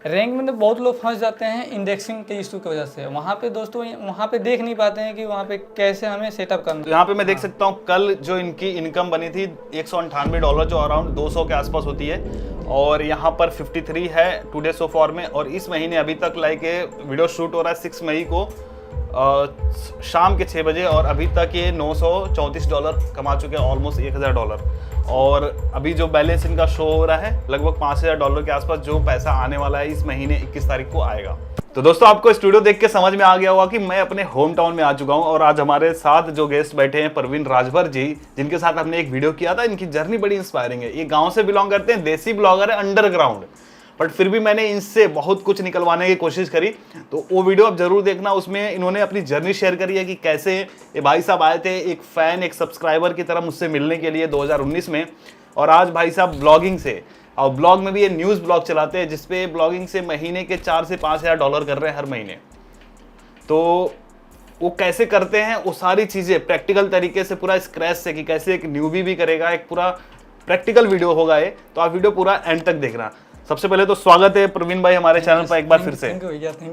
Rank में तो बहुत लोग फंस जाते हैं इंडेक्सिंग के इशू की वजह से। वहाँ पे दोस्तों वहाँ पे देख नहीं पाते हैं कि वहाँ पे कैसे हमें सेटअप करना। तो यहाँ पे मैं देख सकता हूँ कल जो इनकी इनकम बनी थी $198 जो अराउंड 200 के आसपास होती है, और यहाँ पर 53 है टुडे सो फॉर में। और इस महीने अभी तक लाइक वीडियो शूट हो रहा है 6 मई को शाम के 6 बजे, और अभी तक ये $934 कमा चुके हैं, ऑलमोस्ट $1000। और अभी जो बैलेंस इनका शो हो रहा है लगभग $5000 के आसपास, जो पैसा आने वाला है इस महीने 21 तारीख को आएगा। तो दोस्तों आपको स्टूडियो देख के समझ में आ गया होगा कि मैं अपने होम टाउन में आ चुका हूं, और आज हमारे साथ जो गेस्ट बैठे हैं प्रवीण राजभर जी, जिनके साथ हमने एक वीडियो किया था। इनकी जर्नी बड़ी इंस्पायरिंग है। ये गांव से बिलोंग करते हैं, देसी ब्लॉगर है, अंडरग्राउंड, बट फिर भी मैंने इनसे बहुत कुछ निकलवाने की कोशिश करी। तो वो वीडियो आप जरूर देखना, उसमें इन्होंने अपनी जर्नी शेयर करी है कि कैसे ये भाई साहब आए थे एक फैन, एक सब्सक्राइबर की तरह मुझसे मिलने के लिए 2019 में, और आज भाई साहब ब्लॉगिंग से, और ब्लॉग में भी ये न्यूज़ ब्लॉग चलाते हैं जिसपे ब्लॉगिंग से महीने के $4 से $5,000 कर रहे हैं हर महीने। तो वो कैसे करते हैं वो सारी चीज़ें प्रैक्टिकल तरीके से, पूरा स्क्रैच से, कि कैसे एक न्यूबी भी करेगा, एक पूरा प्रैक्टिकल वीडियो होगा ये। तो आप वीडियो पूरा एंड तक देखना। सबसे पहले तो स्वागत है प्रवीण भाई हमारे चैनल पर एक बार फिर से। Thank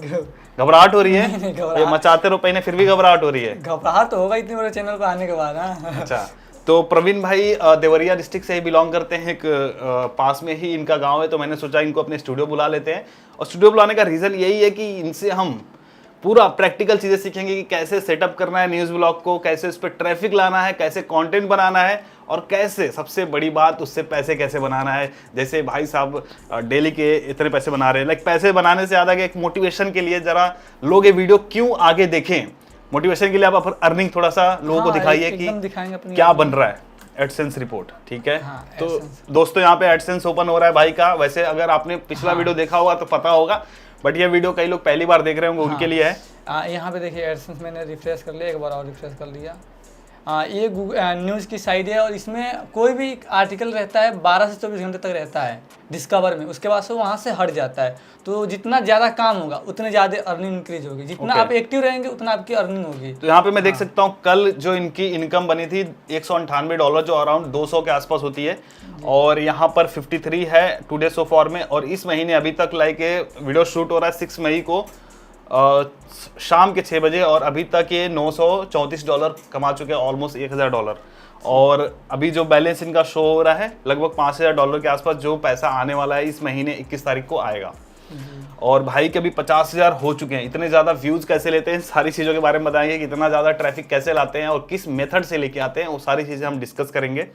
you. घबराहट हो रही है? ये मचाते रहो पहले, फिर भी घबराहट हो रही है? घबराहट तो होगा इतने बड़े चैनल पर आने के बाद। अच्छा, तो प्रवीण भाई देवरिया डिस्ट्रिक्ट से ही बिलोंग करते हैं, एक पास में ही इनका गांव है। तो मैंने सोचा इनको अपने स्टूडियो बुला लेते हैं, और स्टूडियो बुलाने का रीज़न यही है कि इनसे हम पूरा प्रैक्टिकल चीज़ें सीखेंगे कि कैसे सेटअप करना है न्यूज़ ब्लॉग को, कैसे उस पर ट्रैफिक लाना है, कैसे कंटेंट बनाना है, और कैसे, सबसे बड़ी बात, उससे पैसे कैसे बनाना है। जैसे भाई साहब डेली के इतने पैसे बना रहे हैं, लाइक पैसे बनाने से ज़्यादा एक मोटिवेशन के लिए जरा लोग ये वीडियो क्यों आगे देखें, मोटिवेशन के लिए आप अर्निंग थोड़ा सा लोगों को दिखाइए कि क्या बन रहा है। एडसेंस रिपोर्ट, ठीक है। तो दोस्तों यहाँ पे एडसेंस ओपन हो रहा है भाई का। वैसे अगर आपने पिछला वीडियो देखा होगा तो पता होगा, बट ये वीडियो कई लोग पहली बार देख रहे होंगे, उनके लिए है। यहाँ पे देखिए एडसेंस मैंने रिफ्रेश कर लिया, एक बार और रिफ्रेश कर लिया। ये न्यूज़ की साइट है, और इसमें कोई भी आर्टिकल रहता है 12 से 24 घंटे तक रहता है डिस्कवर में। उसके बाद से वहाँ से हट जाता है। तो जितना ज़्यादा काम होगा उतने ज़्यादा अर्निंग इंक्रीज होगी, जितना आप एक्टिव रहेंगे उतना आपकी अर्निंग होगी। तो यहाँ पे मैं देख सकता हूँ कल जो इनकी इनकम बनी थी $198 जो अराउंड 200 के आसपास होती है, और यहाँ पर 53 है टुडे सो फॉर में। और इस महीने अभी तक लाइक वीडियो शूट हो रहा है 6 मई को शाम के 6 बजे, और अभी तक ये $934 कमा चुके हैं, ऑलमोस्ट $1000। और अभी जो बैलेंस इनका शो हो रहा है लगभग $5000 के आसपास, जो पैसा आने वाला है इस महीने 21 तारीख को आएगा। और भाई के अभी 50,000 हो चुके हैं। इतने ज़्यादा व्यूज़ कैसे लेते हैं, सारी चीज़ों के बारे में बताएंगे कि इतना ज़्यादा ट्रैफिक कैसे लाते हैं और किस मेथड से लेके आते हैं, वो सारी चीज़ें हम डिस्कस करेंगे।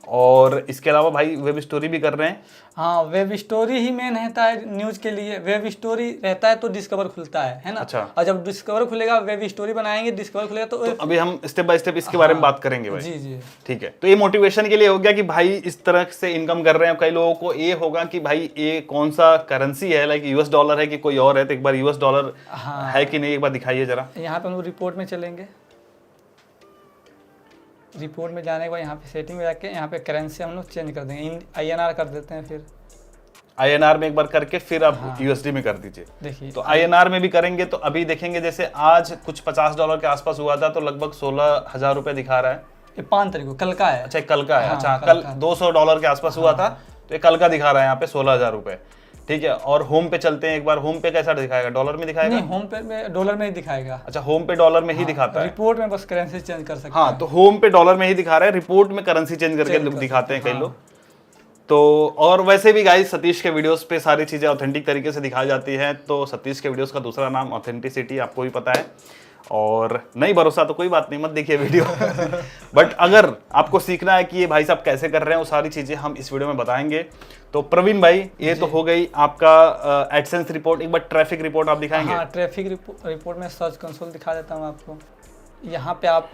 और इसके अलावा भाई वेब स्टोरी भी कर रहे हैं। हाँ, वेब स्टोरी ही मेन रहता है न्यूज़ के लिए। वेब स्टोरी रहता है तो डिस्कवर खुलता है ना। अच्छा। और जब डिस्कवर खुलेगा, वेब स्टोरी बनाएंगे, डिस्कवर खुलेगा तो अभी हम स्टेप बाय स्टेप इसके बारे में बात करेंगे भाई। जी। ठीक है, तो ये मोटिवेशन के लिए हो गया कि भाई इस तरह से इनकम कर रहे हैं। कई लोगों को ये होगा कि भाई ये कौन सा करेंसी है, लाइक US डॉलर है कि कोई और है, तो एक बार US डॉलर है कि नहीं एक बार दिखाइए जरा। यहाँ पे हम रिपोर्ट में चलेंगे। रिपोर्ट में जाने के बाद यहाँ पे सेटिंग में जाके यहाँ पे करेंसी हम लोग चेंज कर देंगे, INR कर देते हैं। फिर INR में एक बार करके फिर आप USD में कर दीजिए। देखिए तो INR में भी करेंगे तो अभी देखेंगे, जैसे आज कुछ $50 के आसपास हुआ था, तो लगभग 16,000 रुपए दिखा रहा है। ये 5 तारीख को, कल का है। अच्छा, कल का है। अच्छा, कल $200 के आसपास हुआ था, तो ये कल का दिखा रहा है यहाँ पे 16,000 रुपए। ठीक है, और होम पे चलते हैं एक बार। होम पे कैसा दिखाएगा, डॉलर में दिखाएगा? नहीं, होम पे में डॉलर में ही दिखाएगा। अच्छा, होम पे डॉलर में ही दिखाता है। रिपोर्ट में बस करेंसी चेंज कर सकते हैं। हाँ, तो होम पे डॉलर में ही दिखा रहा है, रिपोर्ट में करेंसी चेंज करके दिखाते हैं कई लोग। तो और वैसे भी गाइस सतीश के वीडियोस पे सारी चीज़ें ऑथेंटिक तरीके से दिखाई जाती हैं। तो सतीश के वीडियोस का दूसरा नाम ऑथेंटिसिटी, आपको भी पता है। और नहीं भरोसा तो कोई बात नहीं, मत देखिए वीडियो। बट अगर आपको सीखना है कि ये भाई साहब कैसे कर रहे हैं, वो सारी चीज़ें हम इस वीडियो में बताएंगे। तो प्रवीण भाई, ये तो हो गई आपका एडसेंस रिपोर्ट। एक बार ट्रैफिक रिपोर्ट आप दिखाएंगे? हाँ, ट्रैफिक रिपोर्ट में सर्च कंसोल दिखा देता हूँ आपको। यहाँ पे आप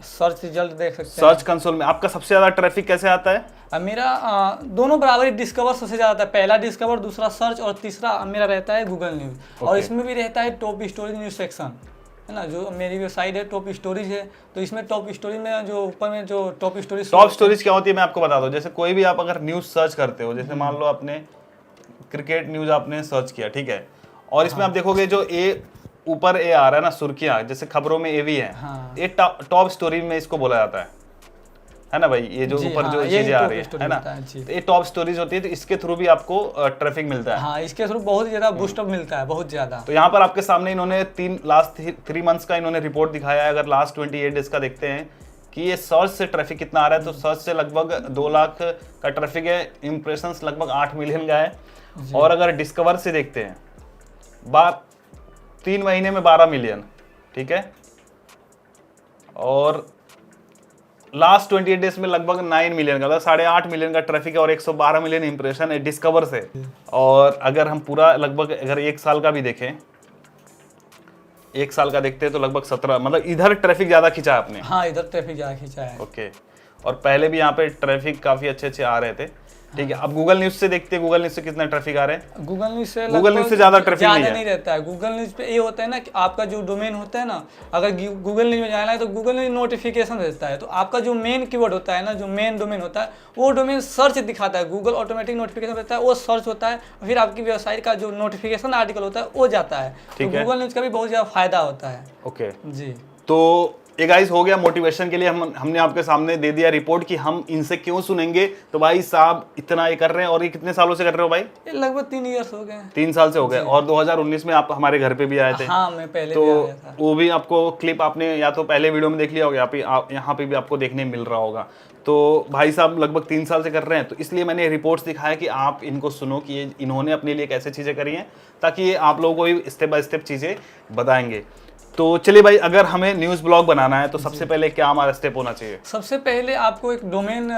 सर्च रिजल्ट देख सकते हैं। सर्च कंसोल में आपका सबसे ज़्यादा ट्रैफिक कैसे आता है? मेरा दोनों बराबर ही, डिस्कवर सबसे ज़्यादा आता है। पहला डिस्कवर, दूसरा सर्च, और तीसरा मेरा रहता है गूगल न्यूज़। और इसमें भी रहता है टॉप स्टोरी न्यूज़ सेक्शन, है ना। जो मेरी वेबसाइट है टॉप स्टोरीज है, तो इसमें टॉप स्टोरी में जो ऊपर में जो टॉप स्टोरीज क्या होती है मैं आपको बता दूं। जैसे कोई भी आप अगर न्यूज़ सर्च करते हो, जैसे मान लो आपने क्रिकेट न्यूज़ आपने सर्च किया, ठीक है, और इसमें आप देखोगे जो ऊपर ए आ रहा है ना, सुर्खियाँ, जैसे खबरों में ए भी है, ये टॉप स्टोरी में इसको बोला जाता है। है ना भाई, ये जो जी, ऊपर हाँ, जो ये चीजें आ top रही है story ना, होता है, जी। तो ये टॉप स्टोरीज होती है, तो इसके थ्रू भी आपको ट्रैफिक मिलता है। हाँ, इसके थ्रू बहुत ज़्यादा बूस्टअप मिलता है, बहुत ज़्यादा। तो यहाँ पर आपके सामने इन्होंने लास्ट 3 मंथ्स का इन्होंने रिपोर्ट दिखाया है। अगर लास्ट 28 डेज का देखते हैं कि ये सर्च से ट्रैफिक कितना आ रहा है, तो सर्च से लगभग 2 लाख का ट्रैफिक है, इम्प्रेशंस लगभग 8 मिलियन का है। और अगर डिस्कवर से देखते हैं 3 महीने में 12 मिलियन, ठीक है, और लास्ट 28 डेज में लगभग 9 मिलियन का, मतलब 8.5 मिलियन का ट्रैफिक है और 112 मिलियन इंप्रेशन है डिस्कवर से। और अगर हम पूरा लगभग अगर 1 साल का भी देखें, 1 साल का देखते हैं तो लगभग 17, मतलब इधर ट्रैफिक ज्यादा खींचा है आपने। हाँ, इधर ट्रैफिक ज़्यादा खींचा है। ओके, और पहले भी यहाँ पे ट्रैफिक काफी अच्छे आ रहे थे, ठीक है। अब गूगल न्यूज से देखते हैं, गूगल न्यूज से कितना ट्रैफिक आ रहा है। गूगल न्यूज से ज्यादा ट्रैफिक नहीं रहता है। गूगल न्यूज पे ये होता है ना कि आपका जो डोमेन होता है ना, अगर गूगल न्यूज में जाना है तो गूगल न्यूज नोटिफिकेशन भेजता है, तो आपका जो मेन कीवर्ड होता है ना, जो मेन डोमेन होता है, वो डोमेन सर्च दिखाता है। गूगल ऑटोमेटिक नोटिफिकेशन भेजता है, वो सर्च होता है, फिर आपकी वेबसाइट का जो नोटिफिकेशन आर्टिकल होता है वो जाता है। तो गूगल न्यूज का भी बहुत ज़्यादा फायदा होता है। ओके जी, तो ये गाइस हो गया मोटिवेशन के लिए। हमने आपके सामने दे दिया रिपोर्ट कि हम इनसे क्यों सुनेंगे। तो भाई साहब इतना ये कर रहे हैं, और ये कितने सालों से कर रहे हो भाई? ये लगभग 3 ईयर्स हो गए। 3 साल से हो गए। और 2019 में आप हमारे घर पे भी आए थे। हाँ, मैं पहले तो भी आया था। वो भी आपको क्लिप आपने या तो पहले वीडियो में देख लिया होगा, यहाँ पे भी आपको देखने मिल रहा होगा। तो भाई साहब लगभग 3 साल से कर रहे हैं, तो इसलिए मैंने रिपोर्ट्स दिखाया कि आप इनको सुनो कि ये इन्होंने अपने लिए कैसे चीज़ें करी हैं, ताकि ये आप लोगों को भी स्टेप बाय स्टेप चीज़ें बताएंगे। तो चलिए भाई, अगर हमें न्यूज़ ब्लॉग बनाना है तो सबसे पहले क्या हमारा स्टेप होना चाहिए? सबसे पहले आपको एक डोमेन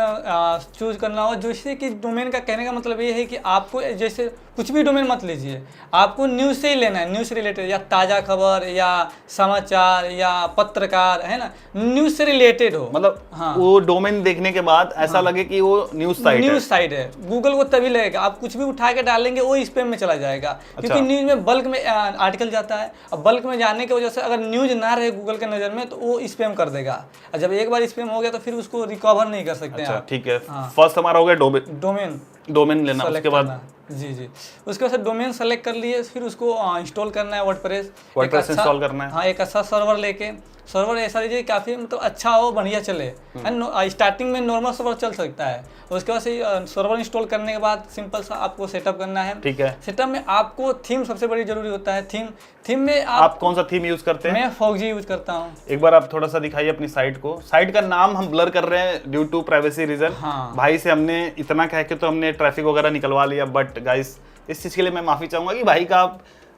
चूज करना होगा। जैसे कि डोमेन का कहने का मतलब ये है कि आपको जैसे कुछ भी डोमेन मत लीजिए, आपको न्यूज़ से ही लेना है, न्यूज़ रिलेटेड, या ताज़ा खबर या समाचार या पत्रकार, है ना, न्यूज़ से रिलेटेड हो। मतलब हाँ, वो डोमेन देखने के बाद ऐसा लगे कि वो न्यूज़ साइट है। गूगल को तभी लगेगा, आप कुछ भी उठा के डालेंगे वो स्पैम में चला जाएगा। क्योंकि न्यूज़ में बल्क में आर्टिकल जाता है, अब बल्क में जाने की वजह से अगर न्यूज़ ना रहे गूगल के नज़र में तो वो स्पैम कर देगा, और जब एक बार स्पैम हो गया तो फिर उसको रिकवर नहीं कर सकते। अच्छा, ठीक है। फर्स्ट हमारा हो गया डोमेन लेना, उसके बाद जी उसके बाद डोमेन सेलेक्ट कर लिए, फिर उसको इंस्टॉल करना है, वर्डप्रेस इंस्टॉल करना है। हाँ, एक अच्छा सर्वर लेके, सर्वर ऐसा लीजिए काफ़ी मतलब अच्छा हो, बढ़िया चले। स्टार्टिंग में नॉर्मल सर्वर चल सकता है, उसके बाद से सर्वर इंस्टॉल करने के बाद सिंपल सा आपको सेटअप करना है। ठीक है। सेटअप में आपको थीम सबसे बड़ी जरूरी होता है। थीम में आप कौन सा थीम यूज करते हैं? मैं फॉक्जी यूज करता हूँ। एक बार आप थोड़ा सा दिखाइए अपनी साइट को। साइट का नाम हम ब्लर कर रहे हैं ड्यू टू प्राइवेसी रीजन। हाँ। भाई से हमने इतना कह के तो हमने ट्रैफिक वगैरह निकलवा लिया, बट गाइस इस चीज के लिए मैं माफी चाहूंगा कि भाई का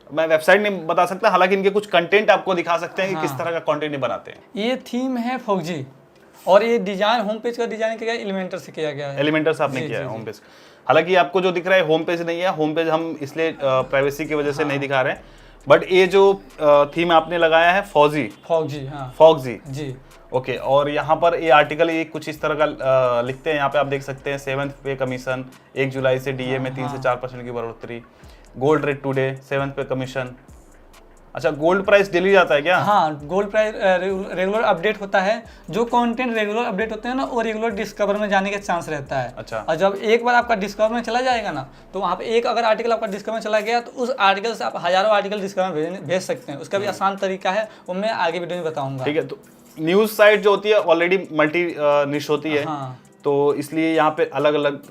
मैं वेबसाइट नहीं बता सकता, हालांकि इनके कुछ कंटेंट आपको दिखा सकते हैं कि किस तरह का कंटेंट ये बनाते हैं। ये थीम है फॉक्जी, और ये डिजाइन होम पेज का डिजाइन किया गया एलिमेंटर से किया गया है। एलिमेंटर से आपने किया है होम पेज। हालांकि आपको जो दिख रहा है होम पेज नहीं है, होम पेज हम इसलिए प्राइवेसी की वजह से नहीं दिखा रहे हैं, बट ये जो थीम आपने लगाया है फॉक्जी जी। ओके। और यहाँ पर ये आर्टिकल ये कुछ इस तरह का लिखते हैं, यहाँ पे आप देख सकते हैं 7th पे कमीशन, 1 जुलाई से डीए में 3 से 4% की बढ़ोतरी, गोल्ड रेट टुडे, 7th पे कमीशन। अच्छा, गोल्ड प्राइस डेली जाता है क्या? हाँ, गोल्ड प्राइस रेगुलर अपडेट होता है। जो कंटेंट रेगुलर अपडेट होते हैं ना, वो रेगुलर डिस्कवर में जाने का चांस रहता है। अच्छा। और जब एक बार आपका डिस्कवर में चला जाएगा ना, तो वहाँ पे एक अगर आर्टिकल आपका डिस्कवर में चला गया तो उस आर्टिकल से आप हजारों आर्टिकल डिस्कवर में भेज सकते हैं। उसका भी आसान तरीका है, वो मैं आगे वीडियो में बताऊंगा। ठीक है। तो न्यूज साइट जो होती है ऑलरेडी मल्टी निश होती है। हाँ। तो इसलिए यहाँ पे अलग अलग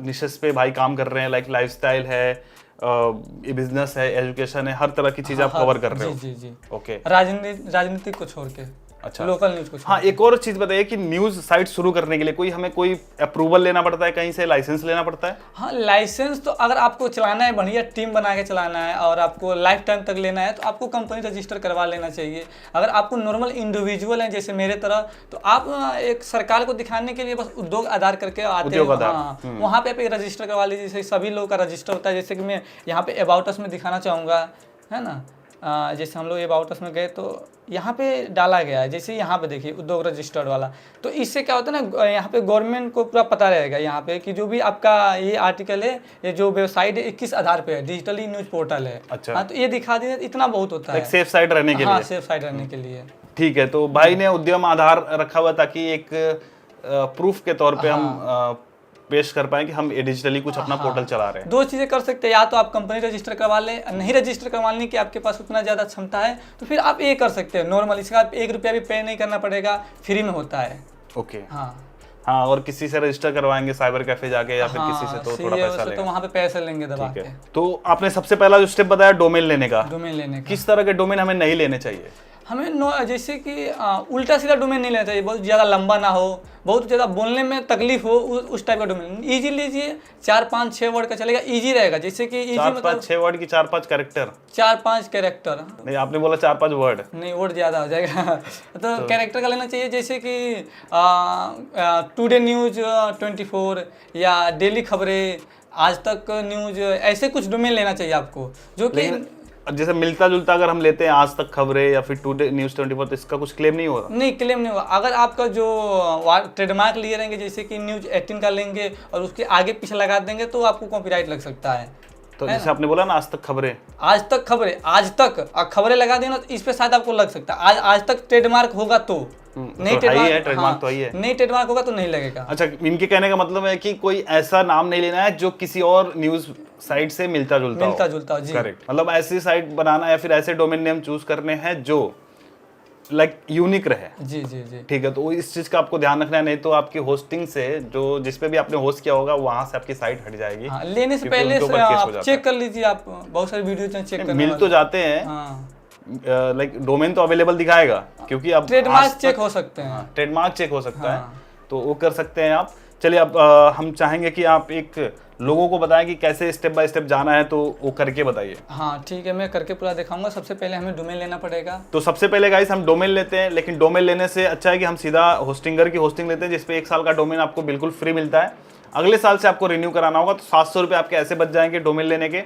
निशेस पे भाई काम कर रहे हैं, लाइक लाइफस्टाइल है, बिजनेस है, एजुकेशन है, हर तरह की चीज आप कवर कर रहे हो। जी। ओके। राजनीतिक को छोड़ के, अच्छा, लोकल न्यूज को। हाँ, एक और चीज बताइए कि न्यूज साइट शुरू करने के लिए हमें कोई अप्रूवल लेना पड़ता है, कहीं से लाइसेंस लेना पड़ता है? हाँ, लाइसेंस तो अगर आपको चलाना है, बढ़िया टीम बना के चलाना है और आपको लाइफ टाइम तक लेना है, तो आपको कंपनी रजिस्टर करवा लेना चाहिए। अगर आपको नॉर्मल इंडिविजुअल है जैसे मेरे तरह, तो आप एक सरकार को दिखाने के लिए बस उद्योग आधार करके आते हैं। हाँ, वहाँ पे आप एक रजिस्टर करवा लीजिए, जैसे सभी लोगों का रजिस्टर होता है। जैसे कि मैं यहाँ पे अबाउट अस में दिखाना चाहूँगा, है ना। जैसे हम लोग अबाउट अस में गए तो यहाँ पे डाला गया है, जैसे यहाँ पे देखिए उद्योग रजिस्टर्ड वाला। तो इससे क्या होता है ना, यहाँ पे गवर्नमेंट को पूरा पता रहेगा यहाँ पे कि जो भी आपका ये आर्टिकल है, ये जो वेबसाइट है, किस आधार पे है, डिजिटली न्यूज पोर्टल है। अच्छा। हाँ, तो ये दिखा दीजिए, इतना बहुत होता है सेफ साइड रहने के लिए। हाँ, सेफ साइड रहने के लिए। ठीक है। तो भाई ने उद्यम आधार रखा हुआ ताकि एक प्रूफ के तौर पे हम पेश कर पाए कि हम डिजिटली कुछ अपना पोर्टल चला रहे हैं। 2 चीज़ें कर सकते हैं, या तो आप कंपनी रजिस्टर करवा लें, नहीं रजिस्टर करवाने की आपके पास उतना ज़्यादा क्षमता है तो फिर आप ये कर सकते हैं नॉर्मल। इसका आप 1 रुपया भी पे नहीं करना पड़ेगा, फ्री में होता है। ओके। हाँ, हाँ, और किसी से रजिस्टर करवाएंगे साइबर कैफे जाके या फिर किसी से, तो थोड़ा पैसा तो लेंगे। वहाँ पे पैसे लेंगे दबा ठीक के। है, तो आपने सबसे पहला जो स्टेप बताया डोमेन लेने का, डोमेन लेने का किस तरह के डोमेन हमें नहीं लेने चाहिए? हमें जैसे कि उल्टा सीधा डोमेन नहीं लेना चाहिए, बहुत ज़्यादा लंबा ना हो, बहुत ज़्यादा बोलने में तकलीफ हो, उस टाइप का डोमेन। इजी लीजिए, 4-5-6 वर्ड का चलेगा, इजी रहेगा। जैसे कि इजी 4-5-6 वर्ड की 4-5 कैरेक्टर? 4-5 कैरेक्टर। नहीं, आपने बोला 4-5 वर्ड। नहीं, वर्ड ज़्यादा हो जाएगा तो कैरेक्टर का लेना चाहिए, जैसे कि टुडे न्यूज़ 24 या डेली खबरें, आज तक न्यूज़, ऐसे कुछ डोमेन लेना चाहिए आपको जो कि जैसे मिलता जुलता अगर हम लेते हैं आज तक खबरें या फिर टुडे न्यूज़ 24, तो इसका कुछ क्लेम नहीं होगा? नहीं, क्लेम नहीं होगा। अगर आपका जो ट्रेडमार्क लिए रहेंगे, जैसे कि न्यूज़ 18 का लेंगे और उसके आगे पीछे लगा देंगे, तो आपको कॉपीराइट लग सकता है। तो जैसे आपने बोला ना आज तक खबरें, आज तक खबरें, आज तक खबरें लगा देना, तो इस पे शायद आपको लग सकता है। आज तक ट्रेडमार्क होगा तो नहीं, ट्रेडमार्क तो ही है। नहीं ट्रेडमार्क होगा तो नहीं लगेगा। अच्छा, इनके कहने का मतलब है कि कोई ऐसा नाम नहीं लेना है जो किसी और न्यूज साइट से मिलता जुलता हो। जी, करेक्ट। मतलब ऐसी साइट बनाना या फिर ऐसे डोमेन नेम चूज करने हैं जो लाइक यूनिक रहे। जी जी जी, ठीक है, तो इस चीज का आपको ध्यान रखना है, नहीं तो आपकी होस्टिंग से जो जिस पे भी आपने होस्ट किया होगा वहां से आपकी साइट हट जाएगी। हाँ, लेने से पहले से आप चेक कर लीजिए। आप बहुत सारी वीडियो चेक करने मिल तो जाते हैं, लाइक डोमेन तो अवेलेबल दिखाएगा, क्योंकि अब ट्रेडमार्क चेक हो सकते हैं। ट्रेडमार्क चेक हो सकता है, तो वो कर सकते हैं आप। चलिए, अब हम चाहेंगे कि आप एक लोगों को बताएं कि कैसे स्टेप बाय स्टेप जाना है, तो वो करके बताइए। हाँ ठीक है, मैं करके पूरा दिखाऊंगा। सबसे पहले हमें डोमेन लेना पड़ेगा। तो सबसे पहले गाइस हम डोमेन लेते हैं, लेकिन डोमेन लेने से अच्छा है कि हम सीधा होस्टिंगर की होस्टिंग लेते हैं, जिसपे 1 साल का डोमेन आपको बिल्कुल फ्री मिलता है। अगले साल से आपको रिन्यू कराना होगा, तो 700 रुपये आपके ऐसे बच जाएंगे डोमेन लेने के।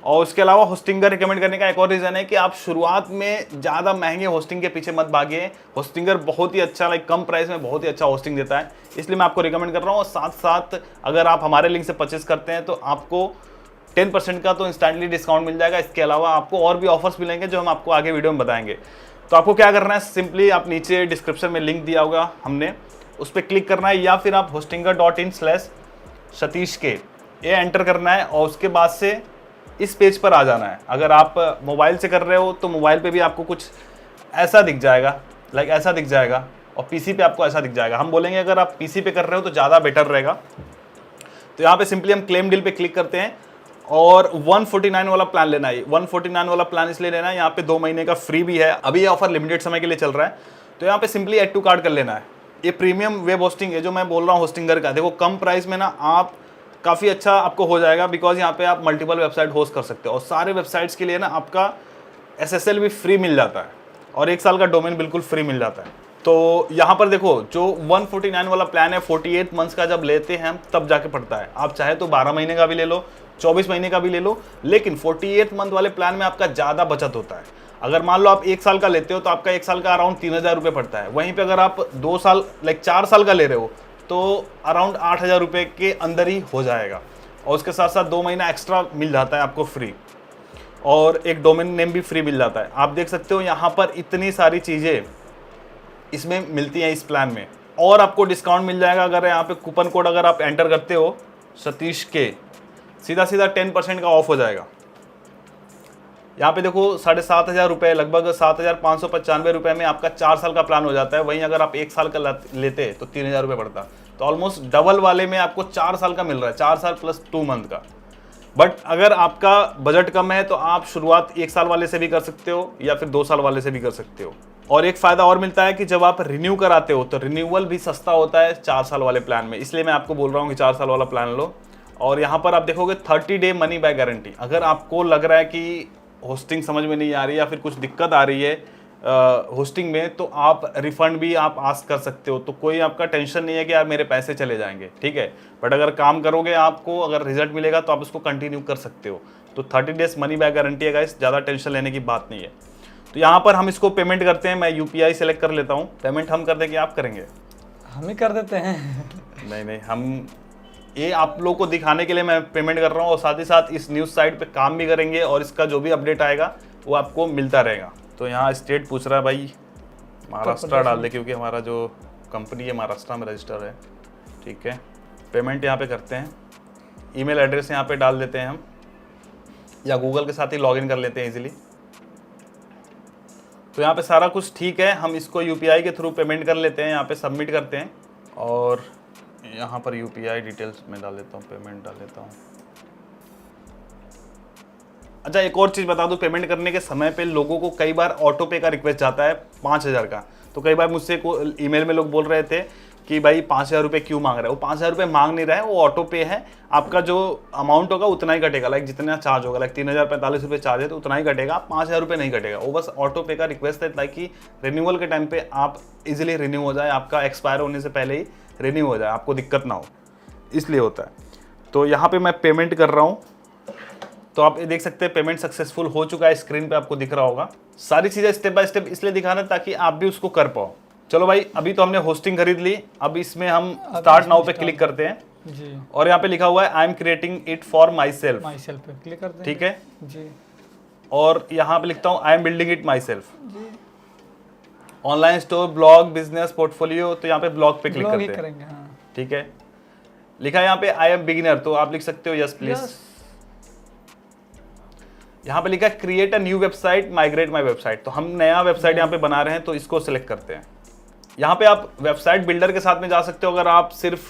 और उसके अलावा होस्टिंगर रिकमेंड करने का एक और रीज़न है कि आप शुरुआत में ज़्यादा महंगे होस्टिंग के पीछे मत भागिए। होस्टिंगर बहुत ही अच्छा, लाइक कम प्राइस में बहुत ही अच्छा होस्टिंग देता है, इसलिए मैं आपको रिकमेंड कर रहा हूँ। और साथ साथ अगर आप हमारे लिंक से परचेस करते हैं तो आपको 10% का तो इंस्टेंटली डिस्काउंट मिल जाएगा। इसके अलावा आपको और भी ऑफर्स मिलेंगे जो हम आपको आगे वीडियो में बताएंगे। तो आपको क्या करना है, सिंपली आप नीचे डिस्क्रिप्शन में लिंक दिया होगा हमने, उस पर क्लिक करना है, या फिर आप hostinger.in/सतीश के ये एंटर करना है और उसके बाद से इस पेज पर आ जाना है। अगर आप मोबाइल से कर रहे हो तो मोबाइल पे भी आपको कुछ ऐसा दिख जाएगा, लाइक ऐसा दिख जाएगा, और पीसी पे आपको ऐसा दिख जाएगा। हम बोलेंगे अगर आप पीसी पे कर रहे हो तो ज़्यादा बेटर रहेगा। तो यहाँ पे सिंपली हम क्लेम डील पे क्लिक करते हैं और 149 वाला प्लान लेना है। 149 वाला प्लान इसलिए लेना है, यहाँ पे 2 महीने का फ्री भी है। अभी ये ऑफर लिमिटेड समय के लिए चल रहा है, तो यहाँ पे सिंपली ऐड टू कार्ट कर लेना है। ये प्रीमियम वेब होस्टिंग है जो मैं बोल रहा हूँ होस्टिंगर का। देखो कम प्राइस में ना आप काफ़ी अच्छा आपको हो जाएगा, बिकॉज यहाँ पे आप मल्टीपल वेबसाइट होस्ट कर सकते हो और सारे वेबसाइट्स के लिए ना आपका SSL भी फ्री मिल जाता है और 1 साल का डोमेन बिल्कुल फ्री मिल जाता है। तो यहाँ पर देखो जो 149 वाला प्लान है 48 मंथ्स का जब लेते हैं हम तब जाके पड़ता है। आप चाहे तो 12 महीने का भी ले लो, 24 महीने का भी ले लो, लेकिन 48 मंथ वाले प्लान में आपका ज़्यादा बचत होता है। अगर मान लो आप 1 साल का लेते हो तो आपका 1 साल का अराउंड 3000 रुपये पड़ता है। वहीं पे अगर आप 2 साल लाइक 4 साल का ले रहे हो तो अराउंड 8000 रुपये के अंदर ही हो जाएगा। और उसके साथ साथ 2 महीना एक्स्ट्रा मिल जाता है आपको फ्री, और एक डोमेन नेम भी फ्री मिल जाता है। आप देख सकते हो यहाँ पर इतनी सारी चीज़ें इसमें मिलती हैं इस प्लान में, और आपको डिस्काउंट मिल जाएगा। अगर यहाँ पे कूपन कोड अगर आप एंटर करते हो सतीश के, सीधा 10% का ऑफ हो जाएगा। यहाँ पे देखो 7500 रुपये, लगभग 7595 रुपये में आपका 4 साल का प्लान हो जाता है। वहीं अगर आप 1 साल का लेते तो 3000 रुपये पड़ता, तो ऑलमोस्ट डबल वाले में आपको 4 साल का मिल रहा है, 4 साल प्लस 2 मंथ का। बट अगर आपका बजट कम है तो आप शुरुआत 1 साल वाले से भी कर सकते हो या फिर 2 साल वाले से भी कर सकते हो। और एक फ़ायदा और मिलता है कि जब आप रिन्यू कराते हो तो रिन्यूअल भी सस्ता होता है 4 साल वाले प्लान में, इसलिए मैं आपको बोल रहा हूँ कि 4 साल वाला प्लान लो। और यहाँ पर आप देखोगे 30 डे मनी बैक गारंटी। अगर आपको लग रहा है कि होस्टिंग समझ में नहीं आ रही या फिर कुछ दिक्कत आ रही है होस्टिंग में, तो आप रिफ़ंड भी आप आस्क कर सकते हो। तो कोई आपका टेंशन नहीं है कि यार मेरे पैसे चले जाएंगे, ठीक है। बट अगर काम करोगे, आपको अगर रिजल्ट मिलेगा तो आप उसको कंटिन्यू कर सकते हो। तो 30 डेज मनी बैक गारंटी है गाइस, ज़्यादा टेंशन लेने की बात नहीं है। तो यहाँ पर हम इसको पेमेंट करते हैं, मैं UPI सेलेक्ट कर लेता हूँ। पेमेंट हम कर दें कि आप करेंगे? हम ही कर देते हैं। नहीं, हम ये आप लोगों को दिखाने के लिए मैं पेमेंट कर रहा हूँ, और साथ ही साथ इस न्यूज़ साइट पे काम भी करेंगे और इसका जो भी अपडेट आएगा वो आपको मिलता रहेगा। तो यहाँ स्टेट पूछ रहा है भाई, महाराष्ट्र डाल दे क्योंकि हमारा जो कंपनी है महाराष्ट्र में रजिस्टर है, ठीक है। पेमेंट यहाँ पे करते हैं, ईमेल एड्रेस यहाँ पे डाल देते हैं हम, या गूगल के साथ ही लॉगिन कर लेते हैं इजीली। तो यहाँ पे सारा कुछ ठीक है, हम इसको UPI के थ्रू पेमेंट कर लेते हैं, यहाँ पे सबमिट करते हैं और यहाँ पर यूपीआई डिटेल्स में डाल देता हूँ, पेमेंट डाल देता हूँ। अच्छा, एक और चीज़ बता दूँ, पेमेंट करने के समय पे लोगों को कई बार ऑटो पे का रिक्वेस्ट जाता है 5,000 का। तो कई बार मुझसे ईमेल में लोग बोल रहे थे कि भाई 5,000 रुपये क्यों मांग रहे हो। वो 5,000 रुपये मांग नहीं रहा है, वो ऑटो पे है। आपका जो अमाउंट होगा उतना ही कटेगा, लाइक जितना चार्ज होगा, लाइक 3,045 रुपये चार्ज है तो उतना ही कटेगा, 5,000 रुपये नहीं कटेगा। वो बस ऑटो पे का रिक्वेस्ट है ताकि रिन्यूअल के टाइम पे आप इजीली रिन्यू हो जाए, आपका एक्सपायर होने से पहले ही रिन्यू हो जाए, आपको दिक्कत ना हो, इसलिए होता है। तो यहाँ पे मैं पेमेंट कर रहा हूँ, तो आप ये देख सकते हैं पेमेंट सक्सेसफुल हो चुका है, स्क्रीन पे आपको दिख रहा होगा। सारी चीज़ें स्टेप बाय स्टेप इसलिए दिखा रहे हैं ताकि आप भी उसको कर पाओ। चलो भाई, अभी तो हमने होस्टिंग खरीद ली, अब इसमें हम स्टार्ट नाउ पे क्लिक करते हैं जी, और यहाँ पे लिखा हुआ है I am creating it for my self पे क्लिक करते हैं। ठीक है जी, और यहाँ पे लिखता हूँ I am building it my self. Online store, blog, business, portfolio, तो यहाँ पे ब्लॉग पे क्लिक ब्लॉग ही करते हैं। करेंगे। हाँ, ठीक है, लिखा है यहाँ पे आई एम बिगिनर, तो आप लिख सकते हो यस प्लीज। Yes. यहाँ पे लिखा है create a new website, migrate my website, तो हम नया वेबसाइट यहाँ पे बना रहे हैं तो इसको सिलेक्ट करते हैं। यहाँ पे आप वेबसाइट बिल्डर के साथ में जा सकते हो अगर आप सिर्फ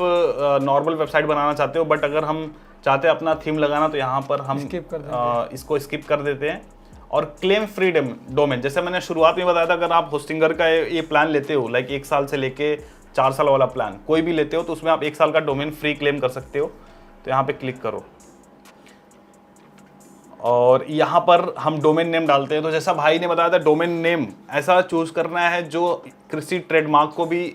नॉर्मल वेबसाइट बनाना चाहते हो, बट अगर हम चाहते हैं अपना थीम लगाना तो यहाँ पर हम इसको स्किप कर देते हैं। और क्लेम फ्री डोमेन, जैसे मैंने शुरुआत में बताया था, अगर आप होस्टिंगर का ये प्लान लेते हो, लाइक 1 साल से लेके 4 साल वाला प्लान कोई भी लेते हो, तो उसमें आप 1 साल का डोमेन फ्री क्लेम कर सकते हो। तो यहाँ पे क्लिक करो और यहाँ पर हम डोमेन नेम डालते हैं। तो जैसा भाई ने बताया था, डोमेन नेम ऐसा चूज करना है जो किसी ट्रेडमार्क को भी